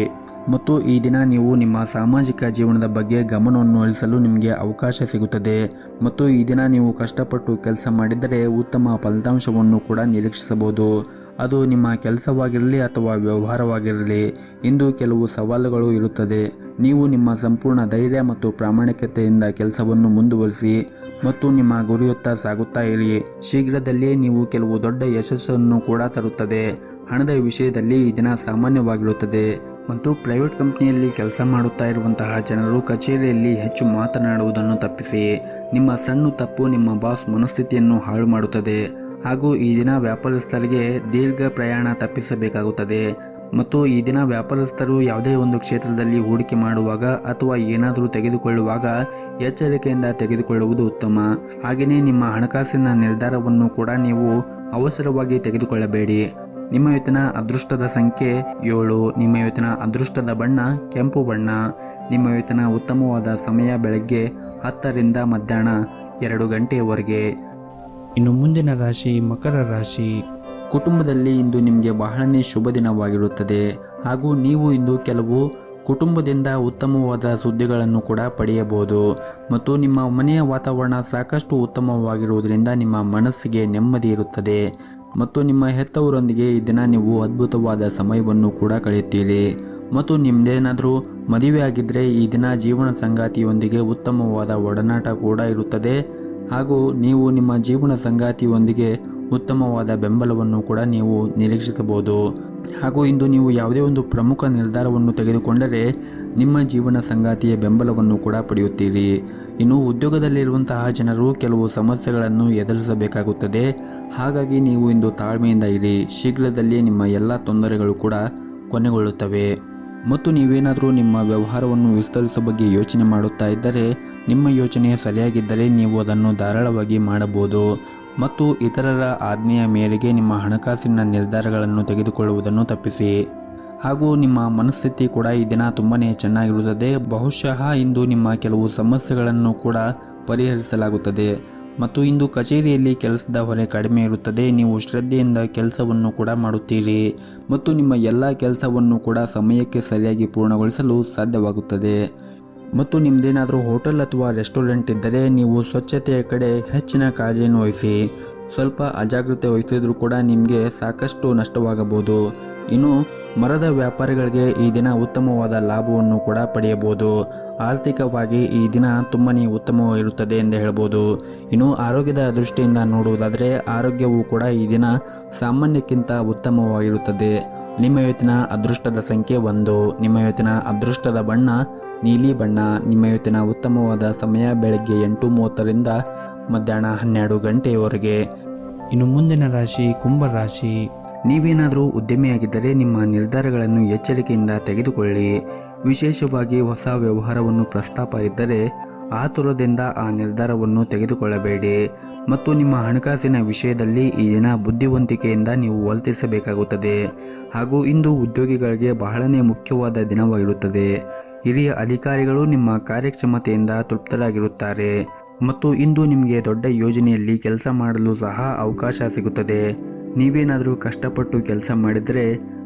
A: ಮತ್ತು ಈ ದಿನ ನೀವು ನಿಮ್ಮ ಸಾಮಾಜಿಕ ಜೀವನದ ಬಗ್ಗೆ ಗಮನವನ್ನು ಹರಿಸಲು ನಿಮಗೆ ಅವಕಾಶ ಸಿಗುತ್ತದೆ. ಮತ್ತು ಈ ದಿನ ನೀವು ಕಷ್ಟಪಟ್ಟು ಕೆಲಸ ಮಾಡಿದರೆ ಉತ್ತಮ ಫಲಿತಾಂಶವನ್ನು ಕೂಡ ನಿರೀಕ್ಷಿಸಬಹುದು. ಅದು ನಿಮ್ಮ ಕೆಲಸವಾಗಿರಲಿ ಅಥವಾ ವ್ಯವಹಾರವಾಗಿರಲಿ, ಇಂದು ಕೆಲವು ಸವಾಲುಗಳು ಇರುತ್ತದೆ. ನೀವು ನಿಮ್ಮ ಸಂಪೂರ್ಣ ಧೈರ್ಯ ಮತ್ತು ಪ್ರಾಮಾಣಿಕತೆಯಿಂದ ಕೆಲಸವನ್ನು ಮುಂದುವರಿಸಿ ಮತ್ತು ನಿಮ್ಮ ಗುರಿಯತ್ತ ಸಾಗುತ್ತಾ ಇರಿ. ಶೀಘ್ರದಲ್ಲೇ ನೀವು ಕೆಲವು ದೊಡ್ಡ ಯಶಸ್ಸನ್ನು ಕೂಡ ತರುತ್ತದೆ. ಹಣದ ವಿಷಯದಲ್ಲಿ ಈ ದಿನ ಸಾಮಾನ್ಯವಾಗಿರುತ್ತದೆ. ಮತ್ತು ಪ್ರೈವೇಟ್ ಕಂಪನಿಯಲ್ಲಿ ಕೆಲಸ ಮಾಡುತ್ತಾ ಇರುವಂತಹ ಜನರು ಕಚೇರಿಯಲ್ಲಿ ಹೆಚ್ಚು ಮಾತನಾಡುವುದನ್ನು ತಪ್ಪಿಸಿ. ನಿಮ್ಮ ಸಣ್ಣ ತಪ್ಪು ನಿಮ್ಮ ಬಾಸ್ ಮನಸ್ಥಿತಿಯನ್ನು ಹಾಳು ಮಾಡುತ್ತದೆ. ಹಾಗೂ ಈ ದಿನ ವ್ಯಾಪಾರಸ್ಥರಿಗೆ ದೀರ್ಘ ಪ್ರಯಾಣ ತಪ್ಪಿಸಬೇಕಾಗುತ್ತದೆ. ಮತ್ತು ಈ ದಿನ ವ್ಯಾಪಾರಸ್ಥರು ಯಾವುದೇ ಒಂದು ಕ್ಷೇತ್ರದಲ್ಲಿ ಹೂಡಿಕೆ ಮಾಡುವಾಗ ಅಥವಾ ಏನಾದರೂ ತೆಗೆದುಕೊಳ್ಳುವಾಗ ಎಚ್ಚರಿಕೆಯಿಂದ ತೆಗೆದುಕೊಳ್ಳುವುದು ಉತ್ತಮ. ಹಾಗೆಯೇ ನಿಮ್ಮ ಹಣಕಾಸಿನ ನಿರ್ಧಾರವನ್ನು ಕೂಡ ನೀವು ಅವಸರವಾಗಿ ತೆಗೆದುಕೊಳ್ಳಬೇಡಿ. ನಿಮ್ಮ ಇವತ್ತಿನ ಅದೃಷ್ಟದ ಸಂಖ್ಯೆ 7. ನಿಮ್ಮ ಇವತ್ತಿನ ಅದೃಷ್ಟದ ಬಣ್ಣ ಕೆಂಪು ಬಣ್ಣ. ನಿಮ್ಮ ಇವತ್ತಿನ ಉತ್ತಮವಾದ ಸಮಯ ಬೆಳಗ್ಗೆ 10 ರಿಂದ ಮಧ್ಯಾಹ್ನ 2 ಗಂಟೆಯವರೆಗೆ. ಇನ್ನು ಮುಂದಿನ ರಾಶಿ ಮಕರ ರಾಶಿ. ಕುಟುಂಬದಲ್ಲಿ ಇಂದು ನಿಮಗೆ ಬಹಳನೇ ಶುಭ ದಿನವಾಗಿರುತ್ತದೆ ಹಾಗೂ ನೀವು ಇಂದು ಕೆಲವು ಕುಟುಂಬದಿಂದ ಉತ್ತಮವಾದ ಸುದ್ದಿಗಳನ್ನು ಕೂಡ ಪಡೆಯಬಹುದು ಮತ್ತು ನಿಮ್ಮ ಮನೆಯ ವಾತಾವರಣ ಸಾಕಷ್ಟು ಉತ್ತಮವಾಗಿರುವುದರಿಂದ ನಿಮ್ಮ ಮನಸ್ಸಿಗೆ ನೆಮ್ಮದಿ ಇರುತ್ತದೆ ಮತ್ತು ನಿಮ್ಮ ಹೆತ್ತವರೊಂದಿಗೆ ಈ ದಿನ ನೀವು ಅದ್ಭುತವಾದ ಸಮಯವನ್ನು ಕೂಡ ಕಳೆಯುತ್ತೀರಿ ಮತ್ತು ನಿಮ್ಮದೇನಾದರೂ ಮದುವೆ ಆಗಿದ್ದರೆ ಈ ದಿನ ಜೀವನ ಸಂಗಾತಿಯೊಂದಿಗೆ ಉತ್ತಮವಾದ ಒಡನಾಟ ಕೂಡ ಇರುತ್ತದೆ ಹಾಗೂ ನೀವು ನಿಮ್ಮ ಜೀವನ ಸಂಗಾತಿಯೊಂದಿಗೆ ಉತ್ತಮವಾದ ಬೆಂಬಲವನ್ನು ಕೂಡ ನೀವು ನಿರೀಕ್ಷಿಸಬಹುದು ಹಾಗೂ ಇಂದು ನೀವು ಯಾವುದೇ ಒಂದು ಪ್ರಮುಖ ನಿರ್ಧಾರವನ್ನು ತೆಗೆದುಕೊಂಡರೆ ನಿಮ್ಮ ಜೀವನ ಸಂಗಾತಿಯ ಬೆಂಬಲವನ್ನು ಕೂಡ ಪಡೆಯುತ್ತೀರಿ. ಇನ್ನು ಉದ್ಯೋಗದಲ್ಲಿರುವಂತಹ ಜನರು ಕೆಲವು ಸಮಸ್ಯೆಗಳನ್ನು ಎದುರಿಸಬೇಕಾಗುತ್ತದೆ. ಹಾಗಾಗಿ ನೀವು ಇಂದು ತಾಳ್ಮೆಯಿಂದ ಇರಿ. ಶೀಘ್ರದಲ್ಲೇ ನಿಮ್ಮ ಎಲ್ಲ ತೊಂದರೆಗಳು ಕೂಡ ಕೊನೆಗೊಳ್ಳುತ್ತವೆ ಮತ್ತು ನೀವೇನಾದರೂ ನಿಮ್ಮ ವ್ಯವಹಾರವನ್ನು ವಿಸ್ತರಿಸುವ ಬಗ್ಗೆ ಯೋಚನೆ ಮಾಡುತ್ತಾ ಇದ್ದರೆ ನಿಮ್ಮ ಯೋಚನೆ ಸರಿಯಾಗಿದ್ದರೆ ನೀವು ಅದನ್ನು ಧಾರಾಳವಾಗಿ ಮಾಡಬಹುದು ಮತ್ತು ಇತರರ ಆಜ್ಞೆಯ ಮೇರೆಗೆ ನಿಮ್ಮ ಹಣಕಾಸಿನ ನಿರ್ಧಾರಗಳನ್ನು ತೆಗೆದುಕೊಳ್ಳುವುದನ್ನು ತಪ್ಪಿಸಿ. ಹಾಗೂ ನಿಮ್ಮ ಮನಸ್ಥಿತಿ ಕೂಡ ಈ ದಿನ ತುಂಬಾ ಚೆನ್ನಾಗಿರುತ್ತದೆ. ಬಹುಶಃ ಇಂದು ನಿಮ್ಮ ಕೆಲವು ಸಮಸ್ಯೆಗಳನ್ನು ಕೂಡ ಪರಿಹರಿಸಲಾಗುತ್ತದೆ ಮತ್ತು ಇಂದು ಕಚೇರಿಯಲ್ಲಿ ಕೆಲಸದ ಹೊರೆ ಕಡಿಮೆ ಇರುತ್ತದೆ. ನೀವು ಶ್ರದ್ಧೆಯಿಂದ ಕೆಲಸವನ್ನು ಕೂಡ ಮಾಡುತ್ತೀರಿ ಮತ್ತು ನಿಮ್ಮ ಎಲ್ಲ ಕೆಲಸವನ್ನು ಕೂಡ ಸಮಯಕ್ಕೆ ಸರಿಯಾಗಿ ಪೂರ್ಣಗೊಳಿಸಲು ಸಾಧ್ಯವಾಗುತ್ತದೆ. ಮತ್ತು ನಿಮ್ಮದೇನಾದರೂ ಹೋಟೆಲ್ ಅಥವಾ ರೆಸ್ಟೋರೆಂಟ್ ಇದ್ದರೆ ನೀವು ಸ್ವಚ್ಛತೆಯ ಕಡೆ ಹೆಚ್ಚಿನ ಕಾಳಜಿಯನ್ನು ವಹಿಸಿ. ಸ್ವಲ್ಪ ಅಜಾಗ್ರತೆ ವಹಿಸಿದರೂ ಕೂಡ ನಿಮಗೆ ಸಾಕಷ್ಟು ನಷ್ಟವಾಗಬಹುದು. ಇನ್ನು ಮರದ ವ್ಯಾಪಾರಿಗಳಿಗೆ ಈ ದಿನ ಉತ್ತಮವಾದ ಲಾಭವನ್ನು ಕೂಡ ಪಡೆಯಬಹುದು. ಆರ್ಥಿಕವಾಗಿ ಈ ದಿನ ತುಂಬಾ ಉತ್ತಮವಾಗಿರುತ್ತದೆ ಎಂದು ಹೇಳ್ಬೋದು. ಇನ್ನು ಆರೋಗ್ಯದ ದೃಷ್ಟಿಯಿಂದ ನೋಡುವುದಾದರೆ ಆರೋಗ್ಯವು ಕೂಡ ಈ ದಿನ ಸಾಮಾನ್ಯಕ್ಕಿಂತ ಉತ್ತಮವಾಗಿರುತ್ತದೆ. ನಿಮ್ಮ ಇವತ್ತಿನ ಅದೃಷ್ಟದ ಸಂಖ್ಯೆ 1. ನಿಮ್ಮ ಇವತ್ತಿನ ಅದೃಷ್ಟದ ಬಣ್ಣ ನೀಲಿ ಬಣ್ಣ. ನಿಮ್ಮ ಇವತ್ತಿನ ಉತ್ತಮವಾದ ಸಮಯ ಬೆಳಗ್ಗೆ 8:30ರಿಂದ ಮಧ್ಯಾಹ್ನ 12 ಗಂಟೆಯವರೆಗೆ. ಇನ್ನು ಮುಂದಿನ ರಾಶಿ ಕುಂಭ ರಾಶಿ. ನೀವೇನಾದರೂ ಉದ್ಯಮಿಯಾಗಿದ್ದರೆ ನಿಮ್ಮ ನಿರ್ಧಾರಗಳನ್ನು ಎಚ್ಚರಿಕೆಯಿಂದ ತೆಗೆದುಕೊಳ್ಳಿ. ವಿಶೇಷವಾಗಿ ಹೊಸ ವ್ಯವಹಾರವನ್ನು ಪ್ರಸ್ತಾಪ ಇದ್ದರೆ ಆತುರದಿಂದ ಆ ನಿರ್ಧಾರವನ್ನು ತೆಗೆದುಕೊಳ್ಳಬೇಡಿ ಮತ್ತು ನಿಮ್ಮ ಹಣಕಾಸಿನ ವಿಷಯದಲ್ಲಿ ಈ ದಿನ ಬುದ್ಧಿವಂತಿಕೆಯಿಂದ ನೀವು ವರ್ತಿಸಬೇಕಾಗುತ್ತದೆ. ಹಾಗೂ ಇಂದು ಉದ್ಯೋಗಿಗಳಿಗೆ ಬಹಳನೇ ಮುಖ್ಯವಾದ ದಿನವಾಗಿರುತ್ತದೆ. ಹಿರಿಯ ಅಧಿಕಾರಿಗಳು ನಿಮ್ಮ ಕಾರ್ಯಕ್ಷಮತೆಯಿಂದ ತೃಪ್ತರಾಗಿರುತ್ತಾರೆ ಮತ್ತು ಇಂದು ನಿಮಗೆ ದೊಡ್ಡ ಯೋಜನೆಯಲ್ಲಿ ಕೆಲಸ ಮಾಡಲು ಸಹ ಅವಕಾಶ ಸಿಗುತ್ತದೆ. ನೀವೇನಾದರೂ ಕಷ್ಟಪಟ್ಟು ಕೆಲಸ ಮಾಡಿದರೆ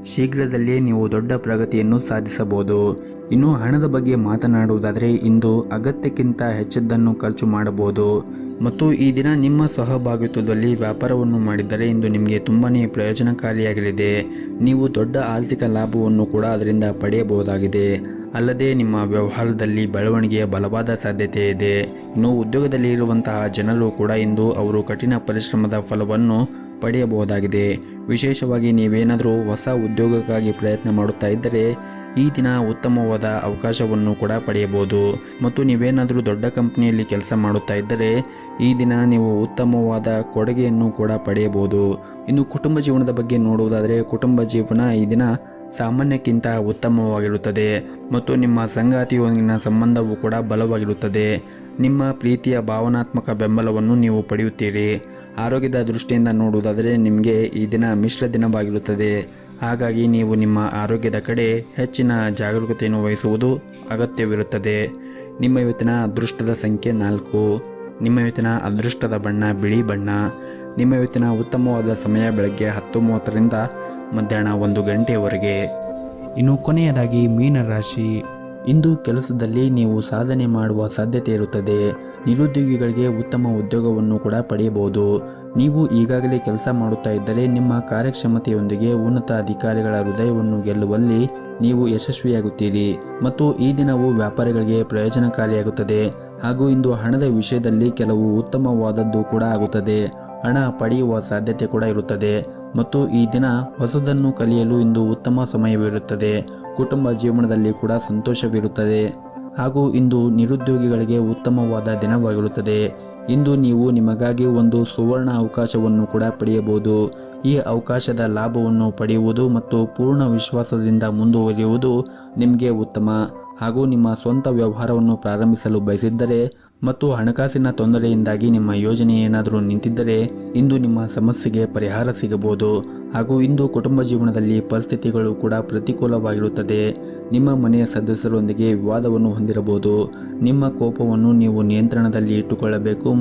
A: ಶೀಘ್ರದಲ್ಲೇ ನೀವು ದೊಡ್ಡ ಪ್ರಗತಿಯನ್ನು ಸಾಧಿಸಬಹುದು. ಇನ್ನು ಹಣದ ಬಗ್ಗೆ ಮಾತನಾಡುವುದಾದರೆ ಇಂದು ಅಗತ್ಯಕ್ಕಿಂತ ಹೆಚ್ಚದ್ದನ್ನು ಖರ್ಚು ಮಾಡಬಹುದು ಮತ್ತು ಈ ದಿನ ನಿಮ್ಮ ಸಹಭಾಗಿತ್ವದಲ್ಲಿ ವ್ಯಾಪಾರವನ್ನು ಮಾಡಿದರೆ ಇಂದು ನಿಮಗೆ ತುಂಬಾ ಪ್ರಯೋಜನಕಾರಿಯಾಗಲಿದೆ. ನೀವು ದೊಡ್ಡ ಆರ್ಥಿಕ ಲಾಭವನ್ನು ಕೂಡ ಅದರಿಂದ ಪಡೆಯಬಹುದಾಗಿದೆ. ಅಲ್ಲದೆ ನಿಮ್ಮ ವ್ಯವಹಾರದಲ್ಲಿ ಬೆಳವಣಿಗೆಯ ಬಲವಾದ ಸಾಧ್ಯತೆ ಇದೆ. ಇನ್ನು ಉದ್ಯೋಗದಲ್ಲಿ ಇರುವಂತಹ ಜನರು ಕೂಡ ಇಂದು ಅವರು ಕಠಿಣ ಪರಿಶ್ರಮದ ಫಲವನ್ನು ಪಡೆಯಬಹುದಾಗಿದೆ. ವಿಶೇಷವಾಗಿ ನೀವೇನಾದರೂ ಹೊಸ ಉದ್ಯೋಗಕ್ಕಾಗಿ ಪ್ರಯತ್ನ ಮಾಡುತ್ತಾ ಇದ್ದರೆ ಈ ದಿನ ಉತ್ತಮವಾದ ಅವಕಾಶವನ್ನು ಕೂಡ ಪಡೆಯಬಹುದು ಮತ್ತು ನೀವೇನಾದರೂ ದೊಡ್ಡ ಕಂಪನಿಯಲ್ಲಿ ಕೆಲಸ ಮಾಡುತ್ತಾ ಇದ್ದರೆ ಈ ದಿನ ನೀವು ಉತ್ತಮವಾದ ಕೊಡುಗೆಯನ್ನು ಕೂಡ ಪಡೆಯಬಹುದು. ಇನ್ನು ಕುಟುಂಬ ಜೀವನದ ಬಗ್ಗೆ ನೋಡುವುದಾದರೆ ಕುಟುಂಬ ಜೀವನ ಈ ದಿನ ಸಾಮಾನ್ಯಕ್ಕಿಂತ ಉತ್ತಮವಾಗಿರುತ್ತದೆ ಮತ್ತು ನಿಮ್ಮ ಸಂಗಾತಿಯೊಂದಿಗಿನ ಸಂಬಂಧವು ಕೂಡ ಬಲವಾಗಿರುತ್ತದೆ. ನಿಮ್ಮ ಪ್ರೀತಿಯ ಭಾವನಾತ್ಮಕ ಬೆಂಬಲವನ್ನು ನೀವು ಪಡೆಯುತ್ತೀರಿ. ಆರೋಗ್ಯದ ದೃಷ್ಟಿಯಿಂದ ನೋಡುವುದಾದರೆ ನಿಮಗೆ ಈ ದಿನ ಮಿಶ್ರ ದಿನವಾಗಿರುತ್ತದೆ. ಹಾಗಾಗಿ ನೀವು ನಿಮ್ಮ ಆರೋಗ್ಯದ ಕಡೆ ಹೆಚ್ಚಿನ ಜಾಗರೂಕತೆಯನ್ನು ವಹಿಸುವುದು ಅಗತ್ಯವಿರುತ್ತದೆ. ನಿಮ್ಮ ಇವತ್ತಿನ ಅದೃಷ್ಟದ ಸಂಖ್ಯೆ 4. ನಿಮ್ಮ ಇವತ್ತಿನ ಅದೃಷ್ಟದ ಬಣ್ಣ ಬಿಳಿ ಬಣ್ಣ. ನಿಮ್ಮ ಇವತ್ತಿನ ಉತ್ತಮವಾದ ಸಮಯ ಬೆಳಗ್ಗೆ 10:30ರಿಂದ ಮಧ್ಯಾಹ್ನ 1 ಗಂಟೆಯವರೆಗೆ. ಇನ್ನು ಕೊನೆಯದಾಗಿ ಮೀನರಾಶಿ. ಇಂದು ಕೆಲಸದಲ್ಲಿ ನೀವು ಸಾಧನೆ ಮಾಡುವ ಸಾಧ್ಯತೆ ಇರುತ್ತದೆ. ನಿರುದ್ಯೋಗಿಗಳಿಗೆ ಉತ್ತಮ ಉದ್ಯೋಗವನ್ನು ಕೂಡ ಪಡೆಯಬಹುದು. ನೀವು ಈಗಾಗಲೇ ಕೆಲಸ ಮಾಡುತ್ತಾ ಇದ್ದರೆ ನಿಮ್ಮ ಕಾರ್ಯಕ್ಷಮತೆಯೊಂದಿಗೆ ಉನ್ನತ ಅಧಿಕಾರಿಗಳ ಹೃದಯವನ್ನು ಗೆಲ್ಲುವಲ್ಲಿ ನೀವು ಯಶಸ್ವಿಯಾಗುತ್ತೀರಿ ಮತ್ತು ಈ ದಿನವು ವ್ಯಾಪಾರಿಗಳಿಗೆ ಪ್ರಯೋಜನಕಾರಿಯಾಗುತ್ತದೆ. ಹಾಗೂ ಇಂದು ಹಣದ ವಿಷಯದಲ್ಲಿ ಕೆಲವು ಉತ್ತಮವಾದದ್ದು ಕೂಡ ಆಗುತ್ತದೆ. ಹಣ ಪಡೆಯುವ ಸಾಧ್ಯತೆ ಕೂಡ ಇರುತ್ತದೆ ಮತ್ತು ಈ ದಿನ ಹೊಸದನ್ನು ಕಲಿಯಲು ಇಂದು ಉತ್ತಮ ಸಮಯವಿರುತ್ತದೆ. ಕುಟುಂಬ ಜೀವನದಲ್ಲಿ ಕೂಡ ಸಂತೋಷವಿರುತ್ತದೆ ಹಾಗೂ ಇಂದು ನಿರುದ್ಯೋಗಿಗಳಿಗೆ ಉತ್ತಮವಾದ ದಿನವಾಗಿರುತ್ತದೆ. ಇಂದು ನೀವು ನಿಮಗಾಗಿ ಒಂದು ಸುವರ್ಣ ಅವಕಾಶವನ್ನು ಕೂಡ ಪಡೆಯಬಹುದು. ಈ ಅವಕಾಶದ ಲಾಭವನ್ನು ಪಡೆಯುವುದು ಮತ್ತು ಪೂರ್ಣ ವಿಶ್ವಾಸದಿಂದ ಮುಂದುವರಿಯುವುದು ನಿಮಗೆ ಉತ್ತಮ. ಹಾಗೂ ನಿಮ್ಮ ಸ್ವಂತ ವ್ಯವಹಾರವನ್ನು ಪ್ರಾರಂಭಿಸಲು ಬಯಸಿದ್ದರೆ ಮತ್ತು ಹಣಕಾಸಿನ ತೊಂದರೆಯಿಂದಾಗಿ ನಿಮ್ಮ ಯೋಜನೆ ಏನಾದರೂ ನಿಂತಿದ್ದರೆ ಇಂದು ನಿಮ್ಮ ಸಮಸ್ಯೆಗೆ ಪರಿಹಾರ ಸಿಗಬಹುದು. ಹಾಗೂ ಇಂದು ಕುಟುಂಬ ಜೀವನದಲ್ಲಿ ಪರಿಸ್ಥಿತಿಗಳು ಕೂಡ ಪ್ರತಿಕೂಲವಾಗಿರುತ್ತದೆ. ನಿಮ್ಮ ಮನೆಯ ಸದಸ್ಯರೊಂದಿಗೆ ವಿವಾದವನ್ನು ಹೊಂದಿರಬಹುದು. ನಿಮ್ಮ ಕೋಪವನ್ನು ನೀವು ನಿಯಂತ್ರಣದಲ್ಲಿ ಇಟ್ಟುಕೊಳ್ಳಬೇಕು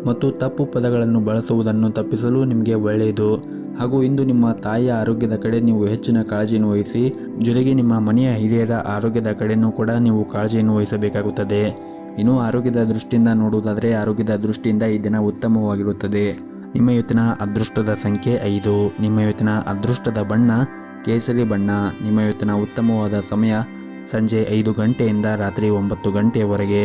A: ಮತ್ತು ತಪ್ಪು ಪದಗಳನ್ನು ಬಳಸುವುದನ್ನು ತಪ್ಪಿಸಲು ನಿಮಗೆ ಒಳ್ಳೆಯದು. ಹಾಗೂ ಇಂದು ನಿಮ್ಮ ತಾಯಿಯ ಆರೋಗ್ಯದ ಕಡೆ ನೀವು ಹೆಚ್ಚಿನ ಕಾಳಜಿಯನ್ನು ವಹಿಸಿ, ಜೊತೆಗೆ ನಿಮ್ಮ ಮನೆಯ ಹಿರಿಯರ ಆರೋಗ್ಯದ ಕಡೆಯೂ ಕೂಡ ನೀವು ಕಾಳಜಿಯನ್ನು ವಹಿಸಬೇಕಾಗುತ್ತದೆ. ಇನ್ನು ಆರೋಗ್ಯದ ದೃಷ್ಟಿಯಿಂದ ನೋಡುವುದಾದರೆ ಆರೋಗ್ಯದ ದೃಷ್ಟಿಯಿಂದ ಈ ದಿನ ಉತ್ತಮವಾಗಿರುತ್ತದೆ. ನಿಮ್ಮ ಇವತ್ತಿನ ಅದೃಷ್ಟದ ಸಂಖ್ಯೆ 5. ನಿಮ್ಮ ಇವತ್ತಿನ ಅದೃಷ್ಟದ ಬಣ್ಣ ಕೇಸರಿ ಬಣ್ಣ. ನಿಮ್ಮ ಇವತ್ತಿನ ಉತ್ತಮವಾದ ಸಮಯ ಸಂಜೆ 5 ಗಂಟೆಯಿಂದ ರಾತ್ರಿ 9 ಗಂಟೆಯವರೆಗೆ.